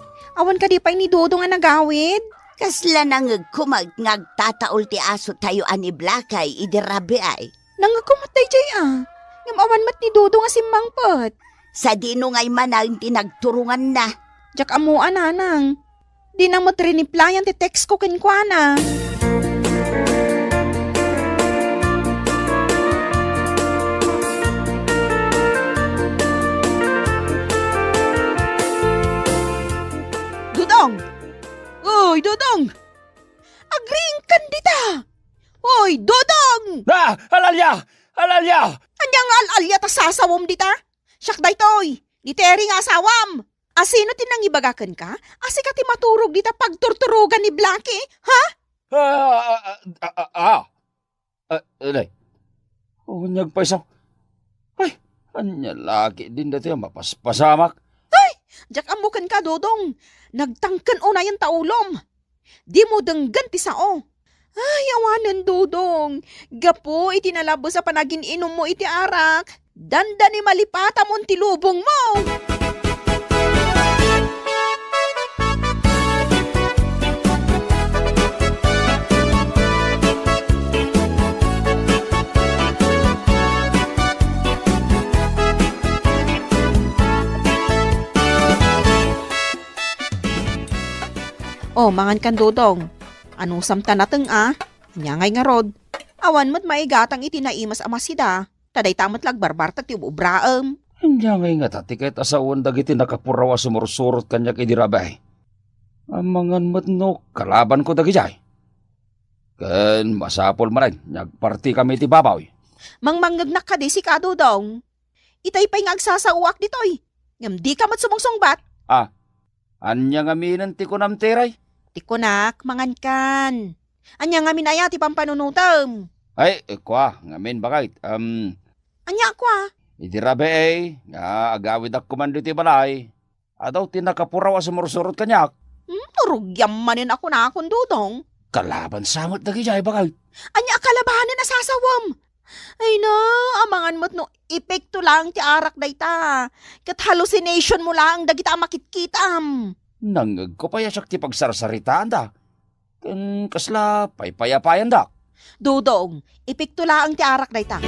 Awan ka di pa ni Dodong nga nagawid. Kasla nangag kumag ngagtataol ti aso tayo ani Blakay, idirabi ay. Nangagkumatay jay Ngam awan mat ni Dodong nga simmangpot. Sa dino ngay manang tinagturungan na. Jak amuan, nanang. Di nang matriniplayan ti text ko kinkwana. Dodong! Uy, Dodong! Agring kandita! Uy, Dodong! Alalya! Anya Anya nga alalya ta sasawom dita? Siyak daytoy, di Terry nga asawam. Asino tinang ibagakan ka? Asi ka ti maturog dita pagturturugan ni Blackie? Ha? Alay. Unyag pa isaw. Ay, anya lagi din dati ang mapaspasamak. Diyak amukan ka, Dodong. Nagtangkan o na yung taulom. Di mo denggan ti sao. Ay, awanan, Dodong. Gapo, itinalabo sa panagin inom mo iti arak. Danda ni malipata mo ti lubong mo. Oh, mangan kan Dodong. Anong samta nateng Nyangay nga rod. Awan mo't maigatang itinaimas amasida. Taday tamat lagbarbar ti ubraem. Anya nga tati kahit asawan dagiti nakapurawa sumursurot kanya kay dirabay. Amangan mo't no, kalaban ko dagijay. Ken masapol maray, nagparti kami ti babaw. Mangmanggagnak ka di si ka, Dodong. Itay pa'y ngagsasauak ditoy. Ngam di ka mat sumungsungbat. Anya nga minan ti kunam teray. Tikunak, mangan kan. Anya nga minaya ti pampanunutam. Ay, kwa, ngamin bakit? Anya kwa. Idirabe nga agawid ak kumando ti balay. Adaw tinakapurawa sumursurot kanyak. Turugyam manin ako na akong Dodong. Kalaban samot dagijay bakit? Anya kalabanan na sasawam. Ay na, amangan mo't no, epekto lang ti arak dayta. Kat hallucination mo lang dagita makitkitam. Nangag ko pa yasak ti pagsarsaritaan da. Ken kasla paypayapayan da. Dodong, epekto lang ti arak dayta.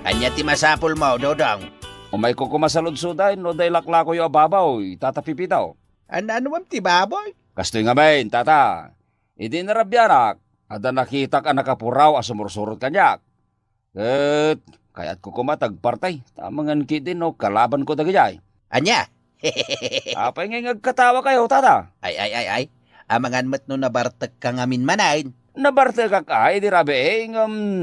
Anya ti masapol mo, Dodong. Umay ko kumasaludsuday no day laklako yung ababaw, itatapipitaw. Ano mam ti baboy? Kastoy nga main, tata. Idi narabyanak, ada nakita ka nakapuraw asumursurot kanyak. Ket, kaya't ko kumatagpartay, tamangan kidin no, kalaban ko dagijay. Anya? Apay nga ngagkatawa kayo, tata. Ay. Amangan mat no nabartag ka ngamin manain. Nabarte ka kay, di rabe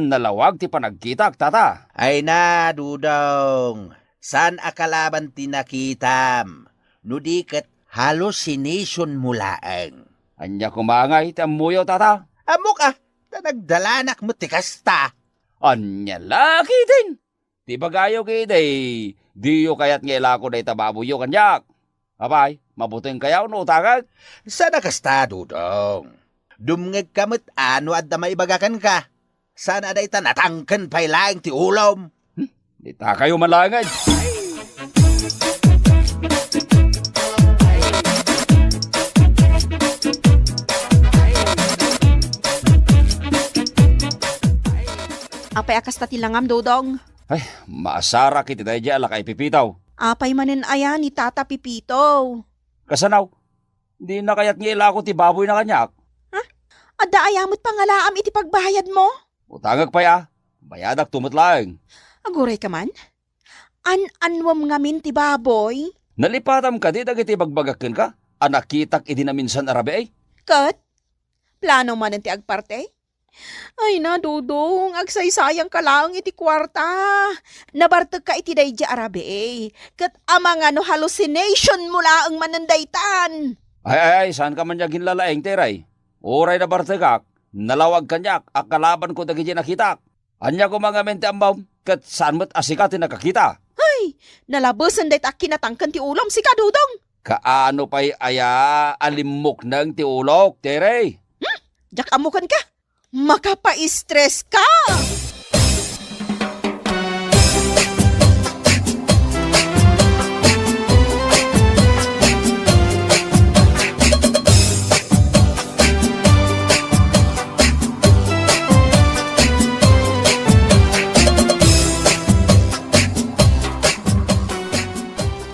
nalawag ti panagkitak, tata. Ay na, Dudong. San akalaban tinakitam? Nudiket hallucination mulaang. Anya kumangay, tamuyo, tata. Amok tanagdalanak mo tikasta. Anya laki din. Ti bagayo kiday, diyo kayat ngela ko day tababuyo kanyak. Abay, mabuting kayaw no utagad. Sana kasta, Dudong. Dumngeg kamot ano at na maibagakan ka. Sana day tanatangkan pa'y laing ti ulom. Di ta kayo malangad. Apay akas ta tilangam, Dodong. Ay, maasara kiti day dya alakay pipitaw. Apay manin aya ni Tata Pipito. Kasanaw, di na kayat ngela ko ti baboy na kanyak. Adda ayamot pangalaam iti pagbayad mo. Utangag pa ya, bayadak tumutlaeng. Aguray ka man. Anwam ngamin ti baboy. Nalipatam ka di dagiti bagbagakin ka, anakitak idi na minsan arabe ay. Kat, plano man ti agparte? Ay na, Dodong, agsaysayang ka lang iti kwarta. Nabartag ka iti dayja arabe eh. Kat amang ano hallucination mula ang manandaytan. Ay, saan ka man yagin lalaeng teray? Oray na bartagak, nalawag kanyak, akalaban ko dagiti nakitak. Anya ko mga mente ambaw, kat saan mo't asikatin nakakita. Ay, nalabasan dayta kinatangkan ti ulam si ka, Dodong. Kaano pa'y aya alimok ng ti ulok, teray? Diyak amukan ka. Makapa-stress ka!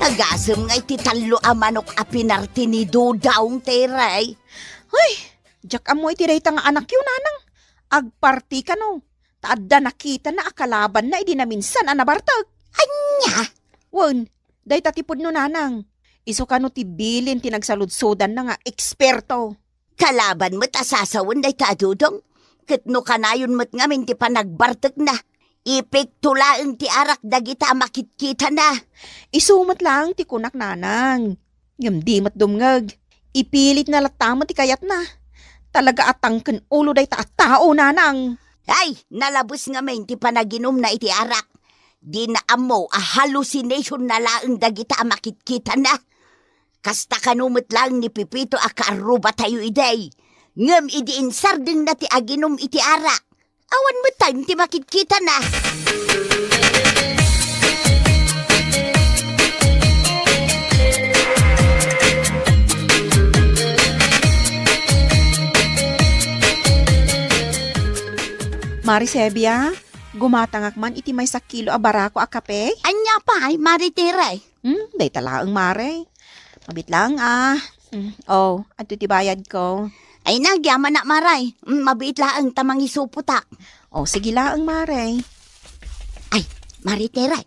Tagasem nga iti talo a manok a pinarti ni Dodong teray. Ay, diyak amoy ti dayta nga anak yun, nanang. Agparti ka no. Taadda nakita na akalaban na idi na minsan anabartag. Anya? Wen, day tatipod no nanang. Iso ka no tibilin tinagsaludsodan na nga eksperto. Kalaban mo't asasawan day ta, Dudong. Kitno kanayon mo't ngamin ti panagbartek na. Ipiktulaang ti arak dagita makitkita na. Isumat lang ti kunak nanang. Ngam di mat dumngag. Ipilit na latamo ti kayat na. Talaga atangken ulo day ta tao nanang. Ay, nalabos ngamin ti panaginom na iti arak. Di na amo a hallucination na laang dagita makitkita na. Kasta kanumot lang ni Pipito a kaaruba tayo iday. Ngam idi insardeng na ti aginom iti arak. Awan mo time ti makitkita na. Marisebia, gumatangak man iti may sakilo a barako a kape. Anya pa ay maritiray. Day talaang mare. Mabit lang Oh, ato ti bayad ko. Ay nagyaman na maray. Mabit laang tamang isuputak. Oh, sige laang mare. Ay, maritiray.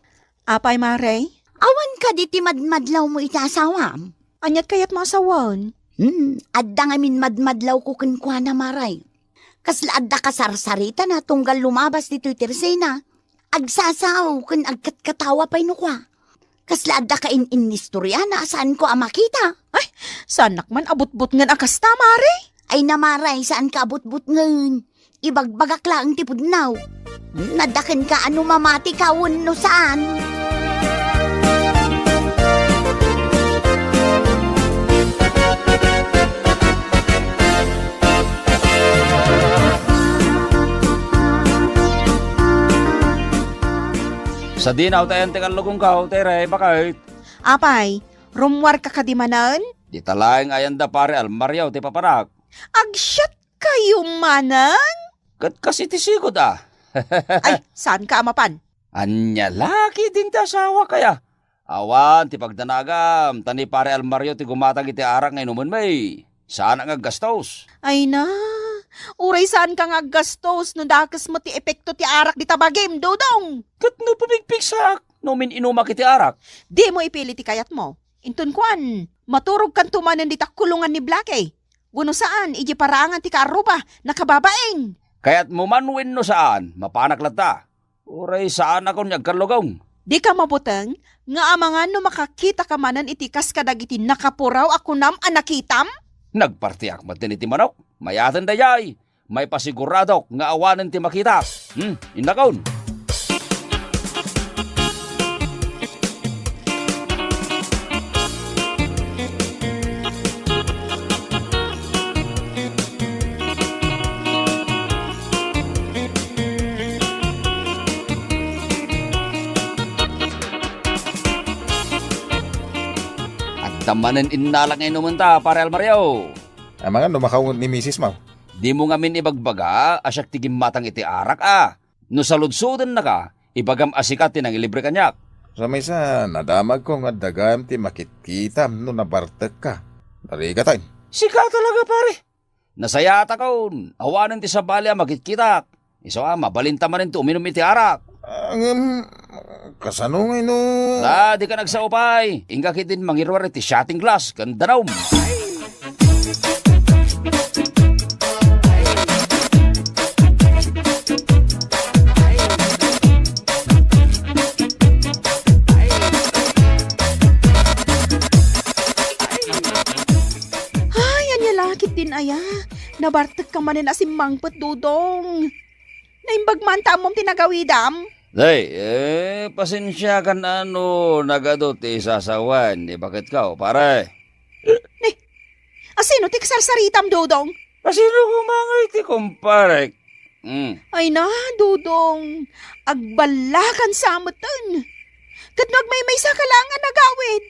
Apay mare? Awan ka di ti madmadlaw mo iti asawam. Anyat kayat masawan? Adda ngamin madmadlaw ko kinkwa na maray. Kasla adda kasarsarita na tunggal lumabas dito itirsena. Agsasaw kun agkatkatawa pa'y nukwa. Kasla adda ka inistorya na saan ko makita. Ay, sanak man abot-bot ngan akasta mare? Ay namaray saan ka abot-bot ngan. Ibagbagak lang tipudnaw. Nadakan ka ano mamati kawon no saan. Sa dinaw tayo ang tikalugong ka, tere, bakit? Apay, rumwar ka kadimanan? Di talayang ayan da pare almaryaw, ti papanak. Agsyat kayo manan? Kat kasi ti sigod Ay, saan ka amapan? Anya laki din ti asawa kaya. Awan, ti pagdanagam, tani pare almaryaw ti gumatag iti arak ngay numan may. Saan ang aggastos? Ay na, uray saan ka nga gastos no dakas mo ti epekto ti arak di tabagim, Dodong. Kat no pabigpigsak, nomin inumak iti arak. Di mo ipili ti kayat mo. Intun kuan, maturog kan tumanan di takulungan ni Blackie. Guno saan, iji parangan ti kaaruba, nakababaeng. Kaya't mumanwin no saan, mapanak lata. Uray saan ako niyagkalugong. Di ka mabuteng, nga amangan no makakita ka manan iti kas kadagiti nakapuraw ako nam anakitam? Nagpartiyak matin iti manok, mayatan dayay. May pasiguradok nga awanan ti makita. Indakaon. Tamanan inalang ngay numunta, pare Almaryo. Amangan, lumakawon ni Mrs. Mau. Di mo nga min ibagbaga, asyak tigim matang iti arak No saludsudan na ka, ibagam asikat tinang ilibre kanyak. Sa may sa nadamag ko nga dagam ti makitkita no nabartek ka. Narigatan. Sika talaga pare. Nasayata kaon, awanan ti sabali makitkitak. Iso mabalinta man ito uminom iti arak. Kasano nga no? Di ka nagsaupay. Inga kitin mangirwar iti shotting glass, kandanaw. Ay, anya lakit din aya. Nabartek ka manin asimangpet, Dudong. Naimbagman tamom tinagawidam. Pasensya kan nagadot isasawan. Bakit ka, pare? Asino ti kasarsaritam, Dudong? Asino kumangay ti kumpare? Ay na, Dudong. Agbalakan sa amatan. Kat nagmay sa kalangan nagawid.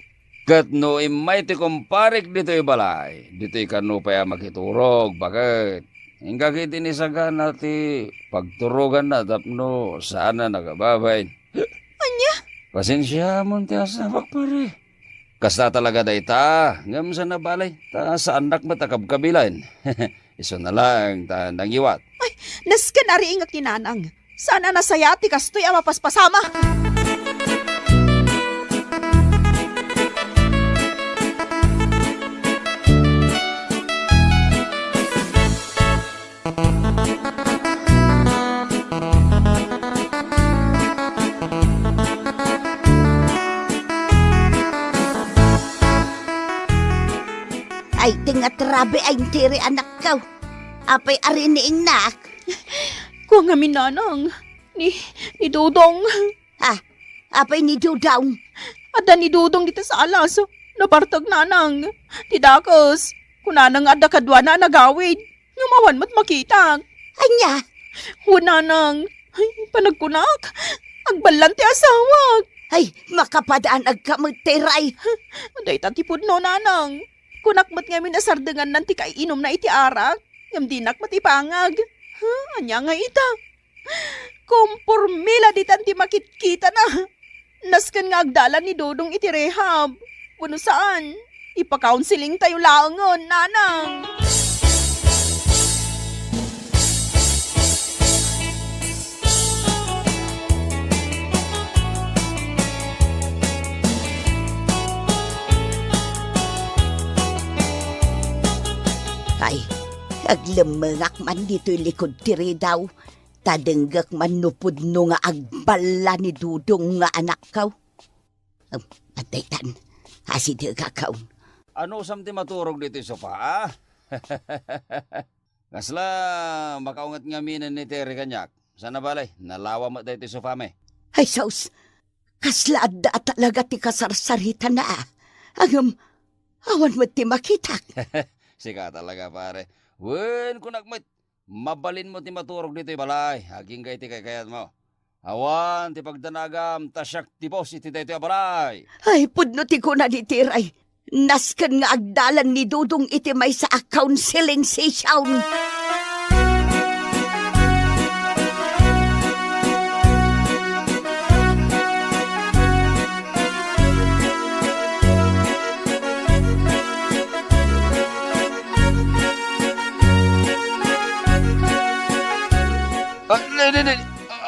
Kat no imay ti kumpare dito balay. Dito ikano pa makiturog. Bakit? Hingga kiti ni sagana ti pagturugan na tapno sana nagababay. Anya? Pasensya mo ti asawak pare. Kasta talaga dayta, ngam sa nabalay, ta sa anak matakabkabilan. Iso na lang, ta nangiwat. Ay, naskan ari ingak tinanang. Sana nasaya ti kastoy amapaspasama. grabe ay tiri anak ka. Apay ariniing nak. Kung nga minanang, ni Dudong. Apay ni Dudong. Ada ni Dudong dito sa alas. Nabartag nanang. Tidakos. Kunanang ada kadwa na nagawid. Ngumawan mo't makita. Anya, Hunanang. Ay, panagkunak. Agbalante asawag. ay makapadaan agkamagtiray. Day tatipod no nanang. Kunak mo't ngamin asardengan nanti kay inom na iti arak. Ngam dinak matipangag. Anya nga ita. Kumpurmila di tanti makitkita na. Naskan nga agdala ni Dodong iti rehab. Kuno saan? Ipa-counseling tayo laangon, nanang. Ay, aglemengak man dito'y likod tiri daw. Tadenggak man nupod no nga agbala ni Dudong nga anak kaw. Ataytan, asidi ka kaw. Ano samti maturog dito sa sofa, ah? Kasla, makaungat nga minan ni Terry kanyak. Sana balay, nalawa mo dito sa sofa me. Ay, saus, kaslaad da talaga ti kasarsarita na. Agam, awan mo ti makitak. Sika talaga pare. Wen kunakmet, mabalin mo ti maturog dito balay. Haging kay ti kayat mo. Awan ti pagdanagam, tasyak ti boss iti dito balay. Ay, pudno ti ko na ditiray. Naskan nga agdalan ni Dudong iti may sa counseling session.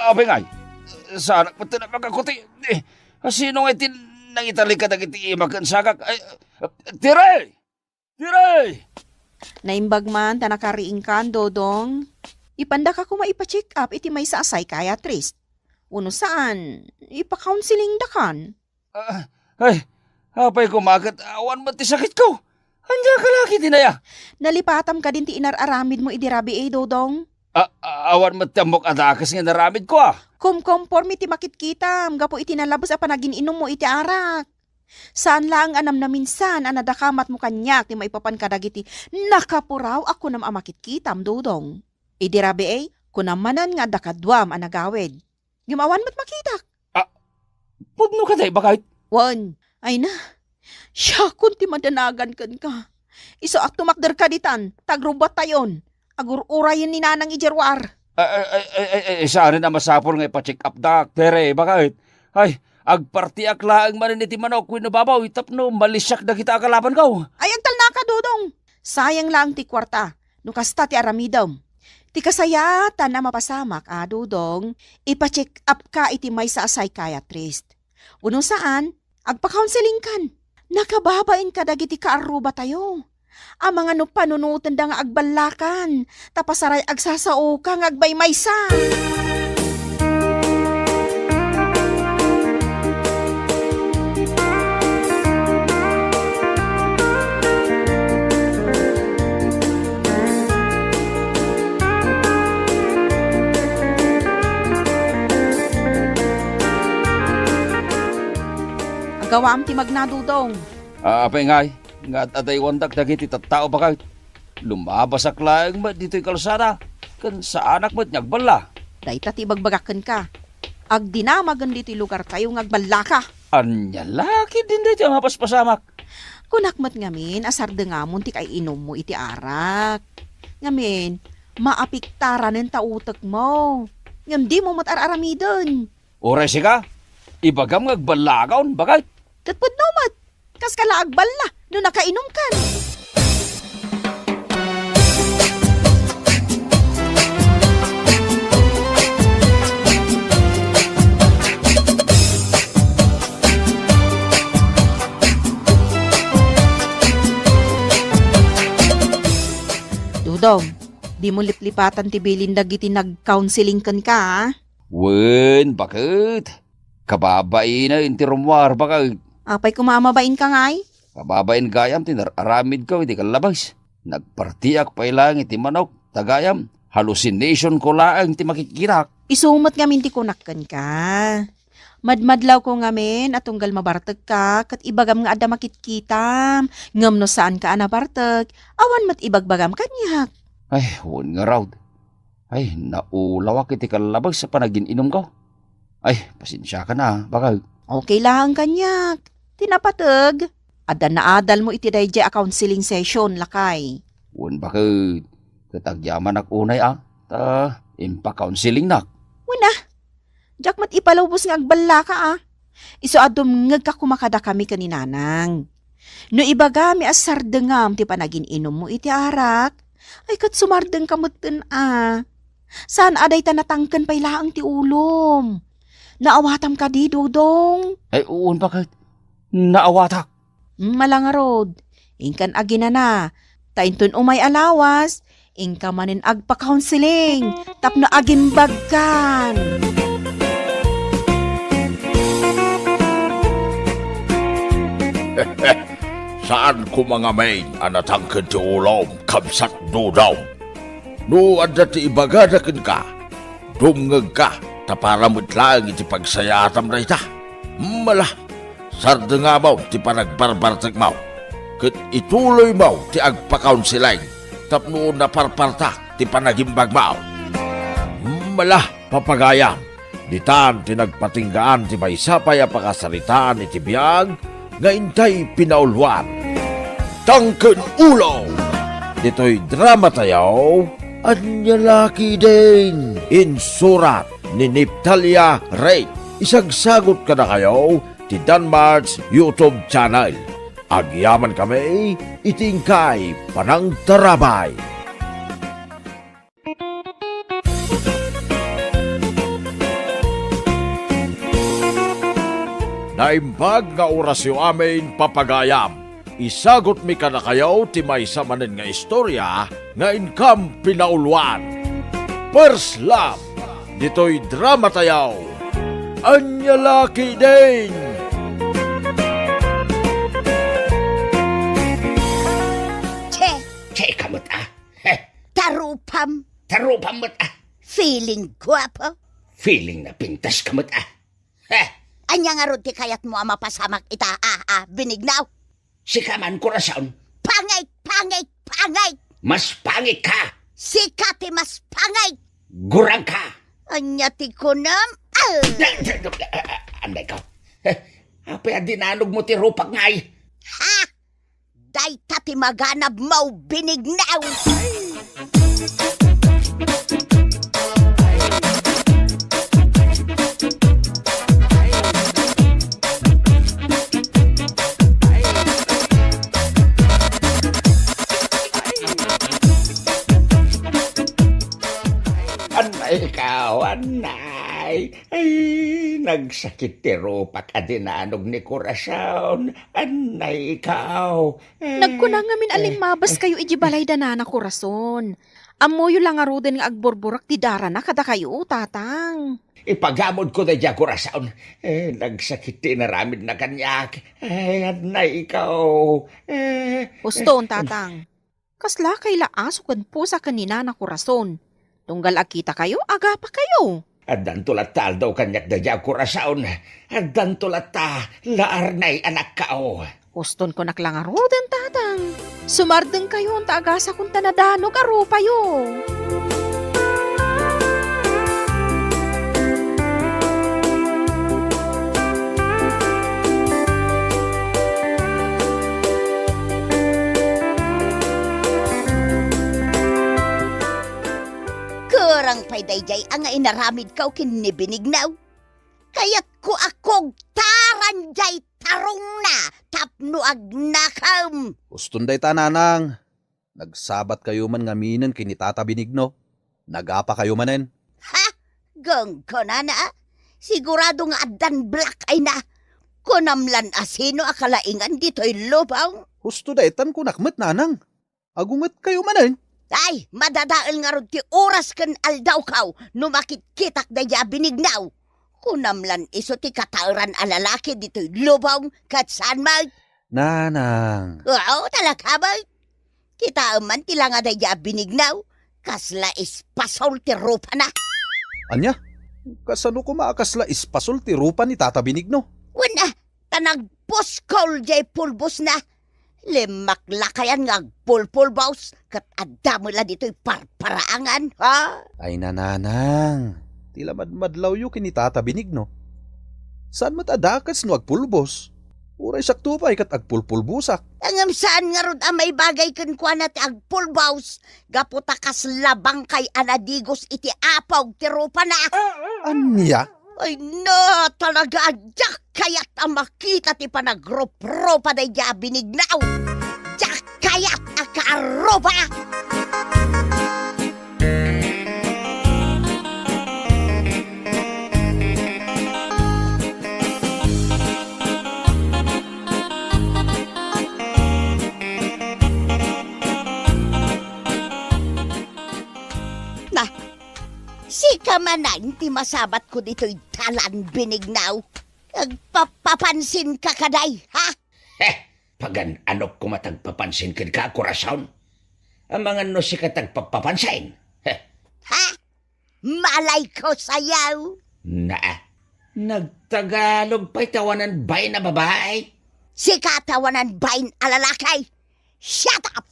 Abay ngay, sana pati na pagkakuti. Sino nga itin nang italik ka nagiti imagan sagak? Tiray! Tiray! Naimbag man, tanakariing kan, Dodong. Ipanda ka kuma ipa-check up iti may sa psychiatrist. Uno saan? Ipa-counseling da kan. Ay, apay kumagat, awan mo ti sakit ko. Anya ka laki tinaya. Nalipatam ka din ti inararamid mo idirabi Dodong. Awan mo tamok adakas nga naramid ko ah. Conforme iti makitkitam, gapo iti nalabos a panagininom mo iti arak. Saan lang anam na minsan anadakamat mo kanyak ti maipapan kadagiti nakapuraw ako nam amakitkitam, Dodong. Idirabi kunamanan nga dakadwam anagawid. Gimawan mo't makitak. Pudno ka day bakit? Wan, ay na. Siya kun ti madanagan kan ka. Iso ak tumakder ka ditan, tagrubat tayon. Agur-urayin ni nanang ijerwar. Saan na masapol nga ipa-check up dak, tere, bakit? Ay, agparti aklaang manin iti manok, winababaw, itapno, malisyak na kita akalaban ko. Ay, agtal na ka, Dodong. Sayang lang ti kwarta, nukasta ti aramidom. Ti kasayatan na mapasamak, Dodong, ipa-check up ka iti may sa psychiatrist. Uno saan, agpa-counseling kan. Nakababain ka dagiti kaaruba tayo. Ang mga panunutan da nga agbalakan, tapasaray agsasao ka nga agbaymaysa. Agawam ti magnadudong. Apay ngay. Nga aday wandak dagiti tattao bakit? Lumabas aklaang mo dito'y kalsada. Kan sa anak mo't nyagbala. Dahita ti bagbagakan ka. Agdinamagan dito'y lugar tayo ngagbala ka. Anya laki din dito ang hapaspasamak. Kunakmat ngamin, asar dengamon ti kay inom mo iti arak. Ngamin, maapiktaran ng tautak mo. Ngam di mo matar-aramidon. Oray ka? Ibagam ngagbalagaon bakit? Katpud namat, kas kala agbala no nakainom kan. Dudong, di mo liplipatan ti bilin dagiti nag-counseling kan ka, ha? Wen, bakit? Kababain na inti rumwar bakit? Apay kumamabain ka ngay? Kababain gayam, tinararamid ko, hindi ka labas. Nagpartiyak pa ilang iti manok, tagayam, hallucination ko laang ti makikirak. Isumot ngamin ti kunakkan ka. Madmadlaw ko ngamin at tunggal mabartag ka kat ibagam nga ada makitkitam. Ngam no saan ka anabartag, awan mat ibagbagam kanyak. Ay, huwag nga raw. Ay, naulawak iti kalabag sa panagin-inom ko. Ay, pasensya ka na, baka. Okay lang kanyak. Tinapatag. Ada na adal mo iti dayjay a counseling session lakay. Huwag bakit katagyaman ak unay ta impa-counseling nak. Wala. Jack mat ipalubos nga agballa ka Iso adom ngag ka kumakada kami kaninanang. No ibaga mi asardengam ti panagin inom mo iti arak. Ay kat sumardeng kamutten Saan aday ta natangken pay laang ti ulom. Naawatam ka di, Dodong. Ay, uun bakit naawatak. Malangarod. Ingkan agina na. Taintun umay alawas. Ingka manin agpa-counseling. Tapno agimbagkan. Saan ko mga main anatangkad ti ulom kamsat Dodong? No, adda ti ibagadakin ka. Dumngag ka, taparamot lang iti pagsayatam na ita. Mala, sarda nga mo ti panagbarbartag mo. Kat ituloy mo ti agpa-counseling. Tapno na parparta ti panagimbag mo. Mala, papagayam. Ditan ti nagpatinggaan ti maysapay a pakasaritaan iti biyag nga intay pinaulwan. Tangken ulo! Dito'y drama tayo, anya laki din. Insurat ni Niptalia Ray. Isagsagot ka na kayo ti Danmar's YouTube channel. Agyaman kami, itingkay panang tarabay. Naimbag nga orasyo amin papagayam. Isagot mi ka na kayo ti may samanin nga istorya nga inkam pinaulwan. First love, dito'y drama tayaw. Anya laki din. Che, kamot Tarupam. Tarupam mo't Feeling guwapo. Feeling na pintas kamot Anya nga ron ti kayat mo mapasamak ita binignaw. Sikaman korason. Pangay. Mas pangit ka. Sika ti mas pangay. Gurang ka. Anya ti kunam. Anday ka. Apay dinanog mo ti rupak ngay. Ha? Day tati maganab mau binignaw. Anay. Ay, nagsakit ti rupak adinanog ni Corazon. Anay, ikaw. Nagkunang ngamin alimabas kayo iji balay danana korason. Amoyo lang arudan nga agborborak ti dara na kada kayo, tatang. Ipagamod ko na dyan, Corazon. Nagsakit ti naramid na kanyak. Anay, ikaw. Uston, tatang. Kasla kay laasukad po sa kanina na korason. Tunggal akita kayo, aga pa kayo. Adan tulatal daw kanyak da dyan, Corazon. Adan tulata, laarnay anak kao. Uston ko naklangarudan, tatang. Sumardeng kayo ang taagasa kung tanadanog aro payo. Kurang paydayjay ang inaramid kaw kinibinignaw. Kaya't ko akong taranjay tarong na tapno agnakam. Ustunday tananang. Nagsabat kayo man ngaminan kinitatabinig no. Nagapa kayo manen. Ha? Gang ko na. Sigurado nga adan black ay na. Kunamlan asino akalaingan dito'y lupaw. Husto daytan ko nakmet nanang. Agungat kayo manen. Ay, madadaal nga ron ti oras kan aldaw kaw no makitkitak da ya binignaw. Kunamlan iso ti katauran a lalaki dito'y lupaw kat saan mag. Nanang. Oo, talakabay. Kita man tila nga day binignaw. Kasla ispasol ti rupa na. Anya, kasano ko maakasla ispasol ti rupa ni Tata Benigno? Wala, tanagpuskol jay pulbos na. Limak lakayan nga pulpulbaws. Kat adamo la dito'y parparaangan, ha? Ay nananang, tila madmadlaw yu kini Tata Benigno. Saan matadakas no agpulbos? Uray sakto pa ikat agpulpulbusak. Angam saan nga rod may bagay kun kwa na ti agpulbaws. Gaputa kas labang kay anadigos iti apaw ti rupa na. Anya? Ay no, talaga jak kayat ang makita ti panagrup-rupa day binignaw. Jak kayat ang kaarupa. Si kamanan ti masabat ko dito'y talan binignaw. Nagpapapansin ka kaday, ha? Pagan anok ko matagpapansin ka, Kurasaon? Ang mga no si katagpapansin. Ha? Malay ko sayaw. Nagtagalog pa'y tawanan bay na babae? Si katawanan bayin alalakay. Shut up!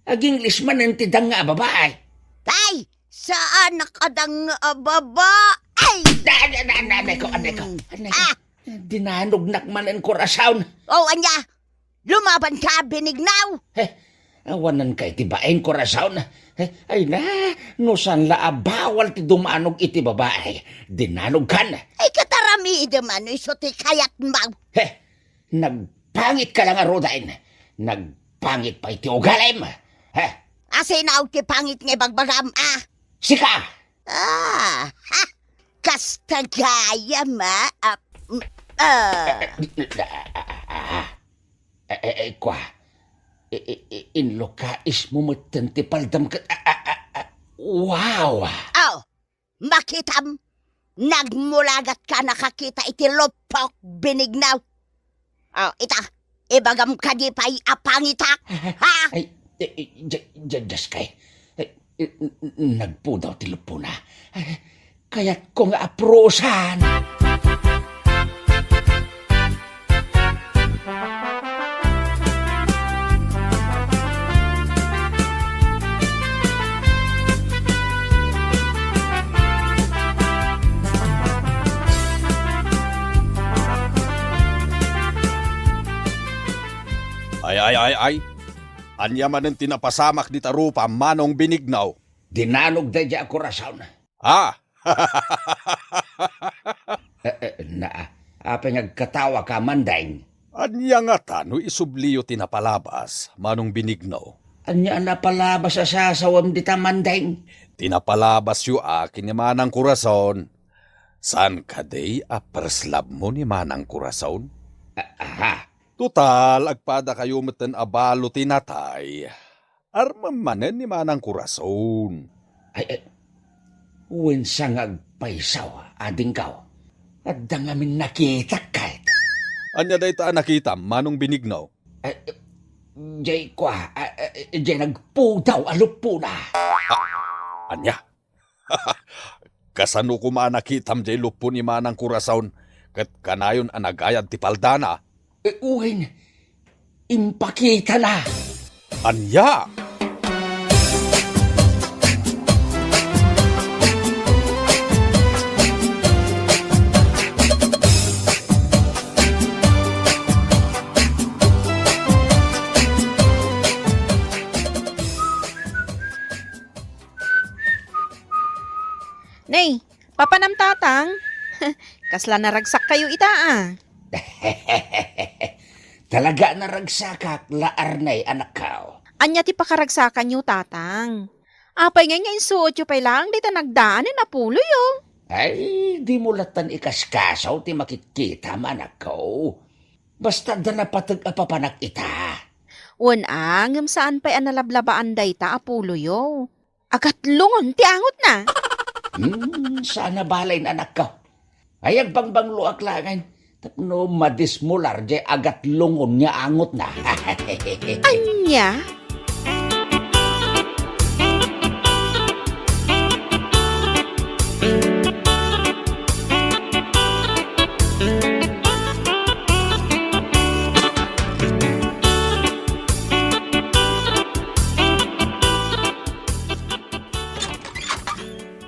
Ag-English man ang tidang nga babae. Tay! Saan nakadang baba? Ay! Anay ko. Dinanog nakman ang Kurasaon. Oh, anya! Lumaban ka, binignaw! Awanan kay tibain Kurasaon. Ay na, no saan la bawal ti dumanog iti babae. Dinanog kan. Ay katarami naman, iso ti kayat maw. Nagpangit ka lang arodain. Nagpangit pa iti ugalim. Asinaw ti pangit nga bagbagam, ah! Sika! Ha? Kasta gaya, ma? Kwa, inlo ka ismo matan ti paldam ka. Wow! Oh, makitam. Nagmulagat ka nakakita iti lopok binignaw. Oh, ita, ibagam ka di pa'y apangitak, ha? Ay, just kay. Nagpudaw ti lupo na. Kaya't ko nga aprosan. Ay. Anya man ang tinapasamak di tarupa Manong Benignaw. Dinanog da dya Kurasaon. Apa nagkatawa ka mandaing? Anya nga tano isubliyo tinapalabas Manong Benignaw. Anya napalabas sa sasawam di ta mandaing? Tinapalabas yu akin ni Manang Kurasaon. San kaday aperslab mo ni Manang Kurasaon? Total, agpada kayo matan abalo tinatay. Armamanen ni Manang Kurasaon. Uwin sang agpaisaw, ading kaw. At dangamin nakita kahit. Anya day ta nakita, Manong Benignaw? Jay kwa, jay nagpudaw alupo na. Anya? Kasano ko manakitam jay lupo ni Manang Kurasaon, kat kanayon anagayad ti paldana. Uwin, impakita na. Anya? Nay, papanam tatang. Kasla naragsak kayo ita Talaga naragsakak laarnay anak kao. Anya ti pakaragsakan yo tatang. Apay nga insuot yo pay lang dita nagdaanin na pulo yo. Ay, di mo latan ikaskasaw ti makikita manak kao. Basta da napatag apapanak ita. Ngam saan pa'y analablabaan dayta apulo yo. Agat lungon ti angot na. Sana balay na anak kao. Ay, agbangbang luak langan. No madismular jay agat lungon nga angot na. Anya?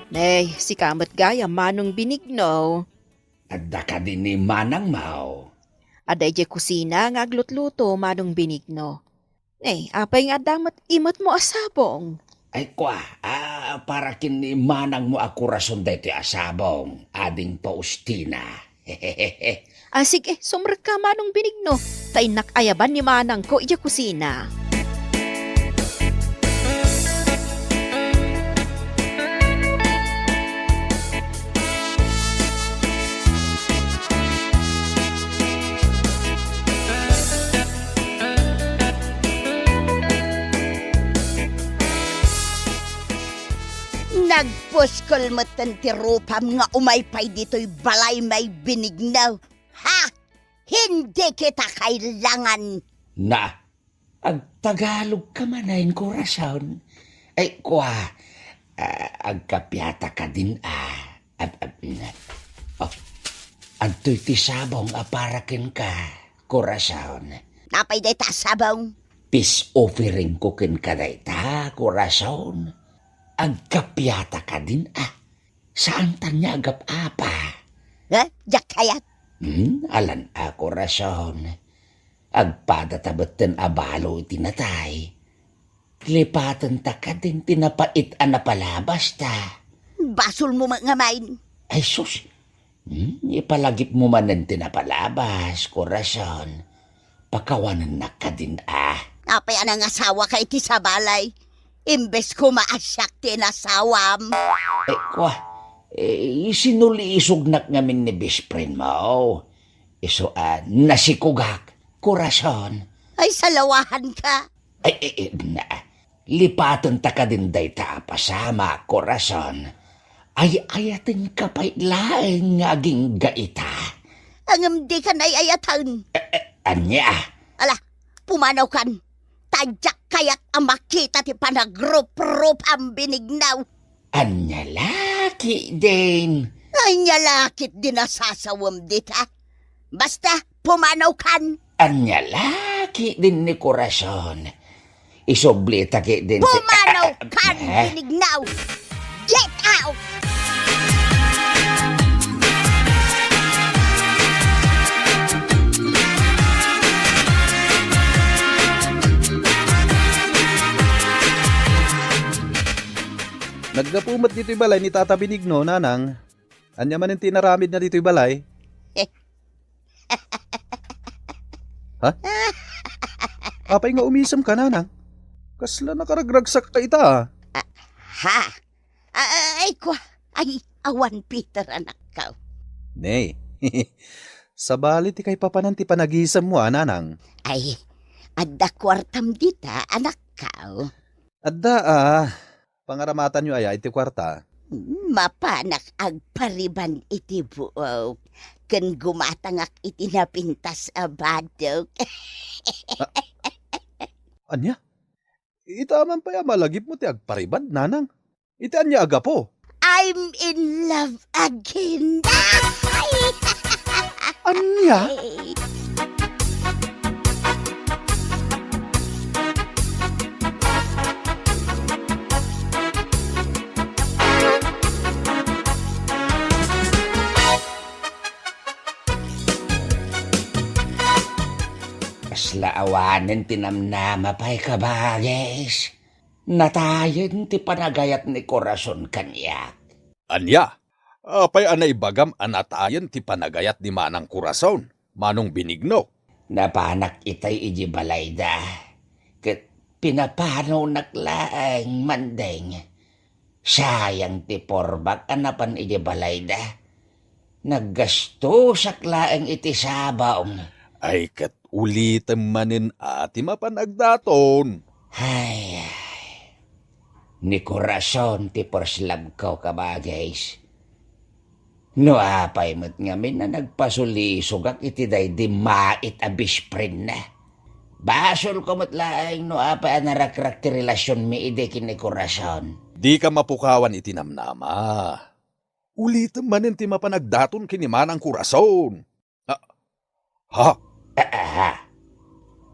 Nay, si Kamat Gaya manong binigno. Adda ka din ni Manang Mao. Aday je kusina nga aglutluto manong binigno. Apay nga damat imot mo asabong. Ay kwa, para kin ni Manang mo ako rason dito asabong. Ading Paustina. Sige, sumrek ka manong binigno. Tainak ayaban ni manang ko iya kusina. Nagpuskol mo tantirupam nga umaypay dito'y balay may binignaw. Ha? Hindi kita kailangan. Na, ag Tagalog ka manayin korason. Ay kwa, agkapyata ka din Adto'y tisabong aparakin ka, korason. Napay day tasabong. Peace offering ko kin ka dayta, korason. Agkapyata ka din Saan tanya agap apa? Jak kayat. Alan ako rason. Agpadatabetten abalo itinatay. Lipatan ta ka din tinapait napalabas ta. Basol mo mga main. Ay sus, ipalagip mo man ng tinapalabas, korason. Pakawanan na ka din Napay anang asawa kay ti sa balay. Imbes ko maasyak tinasawam. Kwa, sinuliisog nak ngamin ni best friend mo. Iso, nasikugak, korason. Ay, salawahan ka. Lipatan ta ka din day ta pasama, korason. Ay ayatin ka pa'y laeng ngaging gaita. Ang di ka na'y ayatan. Anya? Ala, pumanaw kan. Tadyak kaya't ang makita ti panagrup-rup ang binignaw. Anya laki din. Anya lakit din nasasawam dita. Basta, pumanaw kan. Anya laki din ni korason. Isoblita ki din. Pumanaw kan, binignaw. Get out! Nagdapumat dito'y balay ni Tata Benigno, nanang. Anya man yung tinaramid na dito'y balay. Ha? Apay nga umisam ka, nanang. Kasla nakaragragsak ka ita. Ha? Ay, awan Peter anak ka. Nay, sa bali ti kay papanan ti panagisam mo, nanang. Ay, adda kwartam dita anak ka. Adda, pangaramatan nyo ay iti kwarta. Mapanak agpariban iti buok. Kan gumatangak iti napintas abadok. Anya? Itaman pa ya malagip mo ti agparibad, nanang. Iti anya aga po. I'm in love again. Anya? Laawanin tinamnama pa'y kabagis. Natayon ti panagayat ni korason kanyak. Anya? Apay anay bagam anatayan ti panagayat ni Manang Kurason, Manong Benigno. Napanak itay iji balayda. Kat pinapanaw naklaang mandeng. Sayang ti porbak anapan iji balayda. Naggasto saklaang iti sabaong. Ay kat ulitem manin ati mapanagdaton. Ay. Ni korason ti porslab ko kabagays. No apay mo't ngamin na nagpasulisog iti day di mait a bisprin na. Basol ko mo't laing no apay narakrak ti relasyon mi ide kini Corazon. Di ka mapukawan iti namnama. Ulit manin ti mapanagdaton kini Manang Corazon. Ha?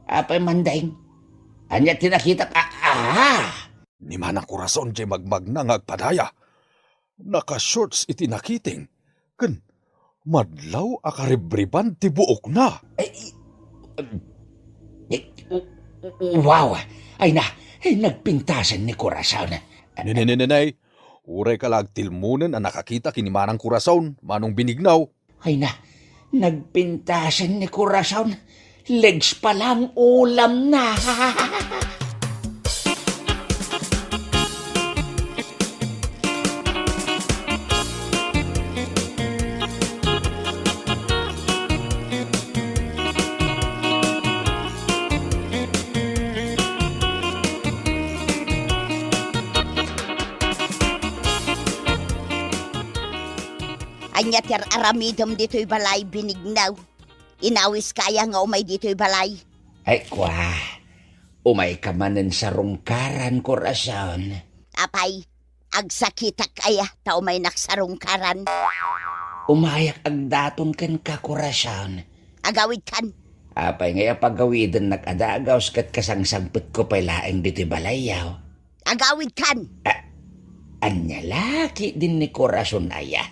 Apay mandaing. Anya tinakita ka. Ni Manang Corazon jay magmag na ngagpadaya. Naka-shorts iti nakiting. Ken madlaw akaribriban ti buok na. Wow! Ay nagpintasan ni Corazon. Ninay, uray ka lag tilmunan ang nakakita kini Manang Corazon, manong binignaw. Ay nagpintasan ni Corazon. Legs pa lang ulam na. Anya ter aramidom dito'y balay binignaw. Inawis kaya nga umay dito'y balay. Ay kwa, umay ka manen sa rungkaran, Corazon. Apay, agsakitak kaya ta umay naksarungkaran. Umayak ang daton kan ka, Corazon. Agawid kan. Apay ngaya pagawidin nag-adagaws kat kasangsangpit ko pa'y laeng dito'y balayaw. Agawid kan. Anya laki din ni Corazon aya.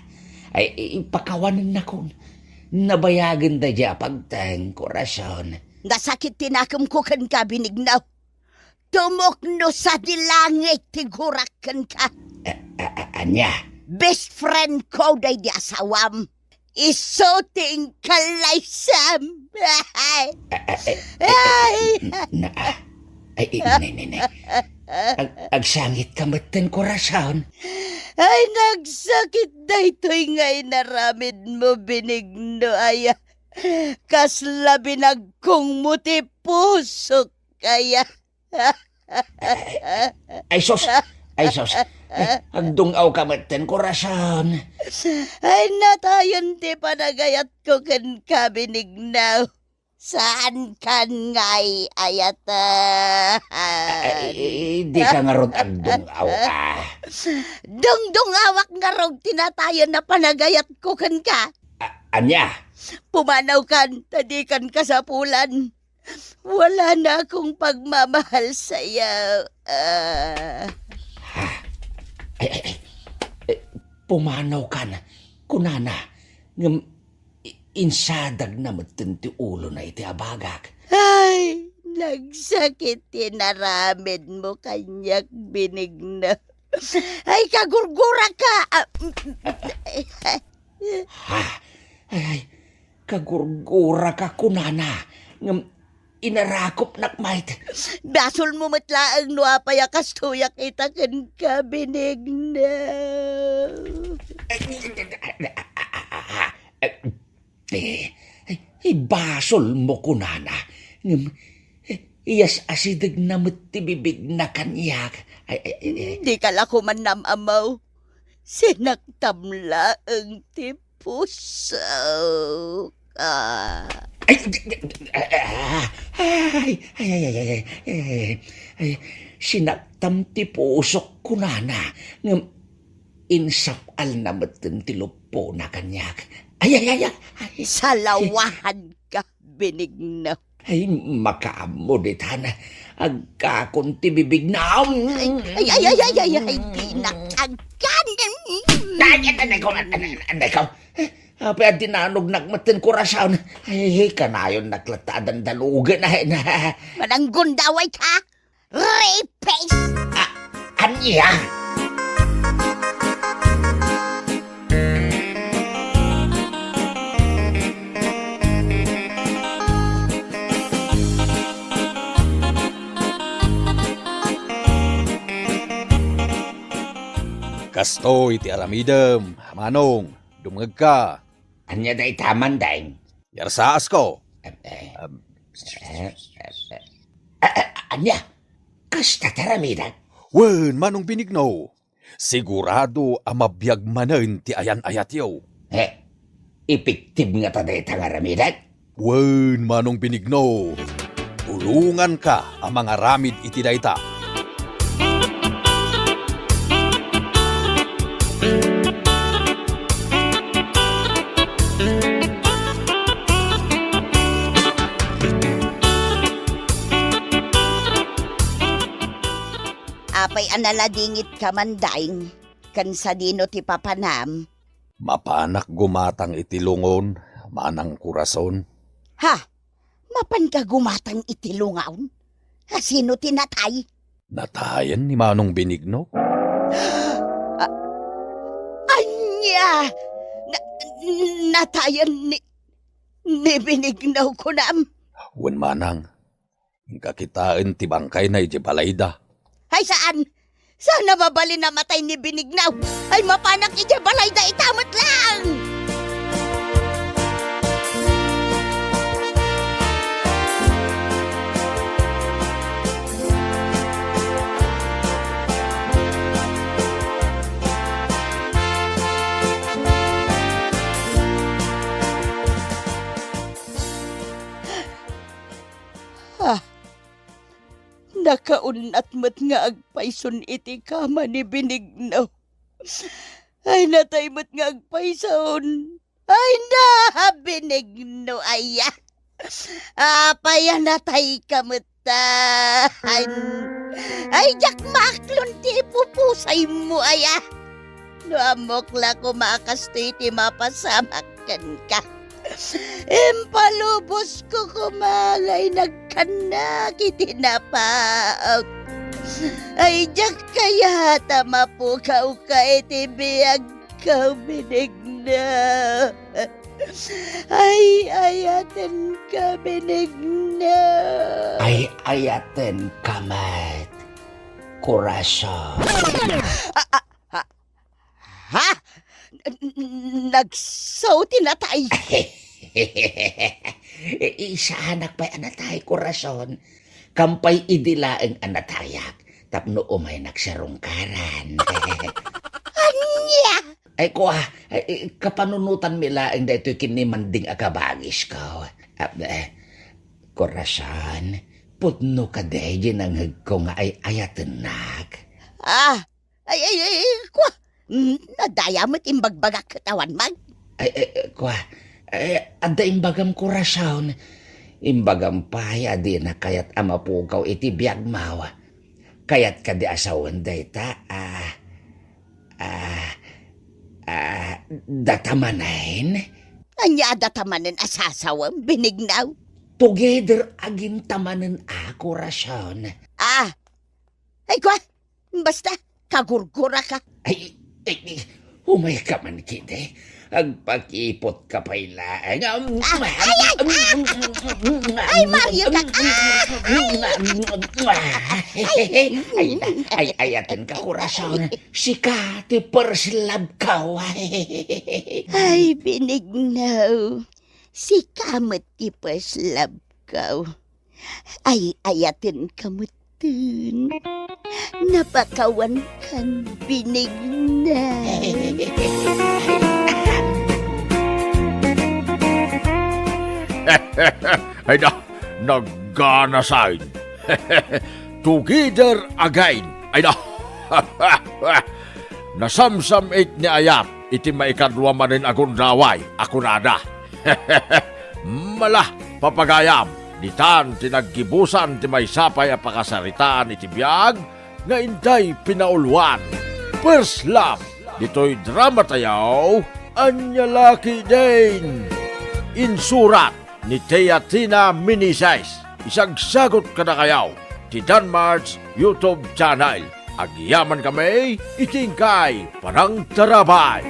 Ay ipakawanan na kong nabayagan da dya pagtang Corazon. Nasakit tinakam ko kan ka binignaw. Tumokno sa dilangit tigurak kan ka. Anya? Best friend ko day di asawam. Isoting kalaysam. Agsangit ka matan, Corazon. Ay, nagsakit na ito'y ngay naramid mo, binigno, aya. Kasla binagkong muti puso kaya. Ay, sos! Agdungaw ka matan, Corazon. Ay, natayon ti panagayat ko kan ka, binignaw. Saan kan ngay ayata? Di ka nga ron agdungaw ka. Dungdungawak nga rog tinatayon na panagayat ko kan ka. Anya? Pumanaw kan, tadikan ka sa pulan. Wala na akong pagmamahal sa'yo. Pumanaw ka na, kunana. Insadag na matinti ulo na iti abagak. Ay, nagsakit tinaramid mo kanyak binigna. Ay, kagurgura ka! Ay, kagurgura ka, kunana. Inarakop nakmait. Basol mo matlaang nuapayakas tuyak itakan ka binigna. Basol mo, kunana. Iyas asidag na matibibig na kanyak. Di ka lako man namamaw. Sinaktamla ang tipuso ka. Sinaktam ti pusok, kunana. Insapal na matin ti lupo na kanyak. Ay. Salawahan ka, binigna. Ay, makaamo ditan. Agkakunti bibig na. Ay, di nakagkan. Anday ko. Pero dinanog nagmatin Corazon. Ay, kanayon naklatadan dalugan na. Mananggun daway ka. Rapist! Anya? Kasto iti aramidem, manong, dumngag ka. Anya day taman daing? Yarsaas ko. Anya? Kasta taramidan? Wen, manong binigno. Sigurado amabiyag manen ti ayan ayat yaw. Epektiv nga ta dayta nga aramidan. Wen manong binigno. Tulungan ka ang mga ramid iti dayta. Apay analadingit ka man daing, kan sa dino ti papanam. Mapanak gumatang iti lungon, manang kurason. Ha? Mapan ka gumatang itilungaon? Ha, sino tinatay? Natayan ni manong binigno. Anya! Natayan ni binignaw ko nam. Wen manang, kakitaan ti bangkay na iti balayda. Ay saan? Saan na mabali na matay ni binignaw? Ay mapanak iti balayda itamat lang! Nakaunat mat nga agpayson iti kama ni binignaw. Ay natay mat nga agpayson. Ay na binigno aya. Apaya natay kamutan. Ay jak maklon ti pupusay mo aya. No amok la kumakasto iti mapasamakan ka. Impalubos ko kumalay nagkanak itinapaak. Ay jak kaya tamapukaw ka itibiyag ka binigna. Ay ayaten ka binigna. Ay ayaten kamat. Kurasyon. Ha? Nagsaw tinatay. Isa anak pa'y anatay kurasyon. Kampay idilaeng anatayak. Tapno umay nagsarungkaran. Anya? Ay kuha, kapanunutan milaeng da ito'y kinimanding akabagis ko. Kurasyon, putno ka day ginanghag ko nga ay ayatenak. Ay, kuha. Nadaya mo't imbagbagak katawan mag. Kuha, ada imbagam kurasyon. Imbagam paya di na kayat amapukaw iti biyag mawa. Kayat ka di asawan dayta, datamanin? Anya datamanin asasawam, binignaw? Together agin tamanin kurasyon. Ay kuha, basta kagurgura ka. Ay, umay ka man kide. Agpakipot ka pa ilaan. Ay, Mario ka. Ay, ayatin ka, kurasyon. Sika, ti persilab ka. Ay, binignaw. Si kamot ti persilab ka. Ay, ayatin kamutun. Napakawan kan binignaw. Ay na, naggana sign. Together again. Ay na. Nasamsam it ni Ayat, iti maikadwa manin akong raway, ako nada. Malah, papagayam, nitan tinaggibusan ti may sapay a pakasaritaan iti biyag, nga intay pinauluan. First love, dito'y drama tayaw, Anyalaki Dane. Insurat ni Teatina Minisize. Isagsagot ka na kayaw ti Danmar's YouTube channel. Agyaman kami, itingkay, parang tarabay.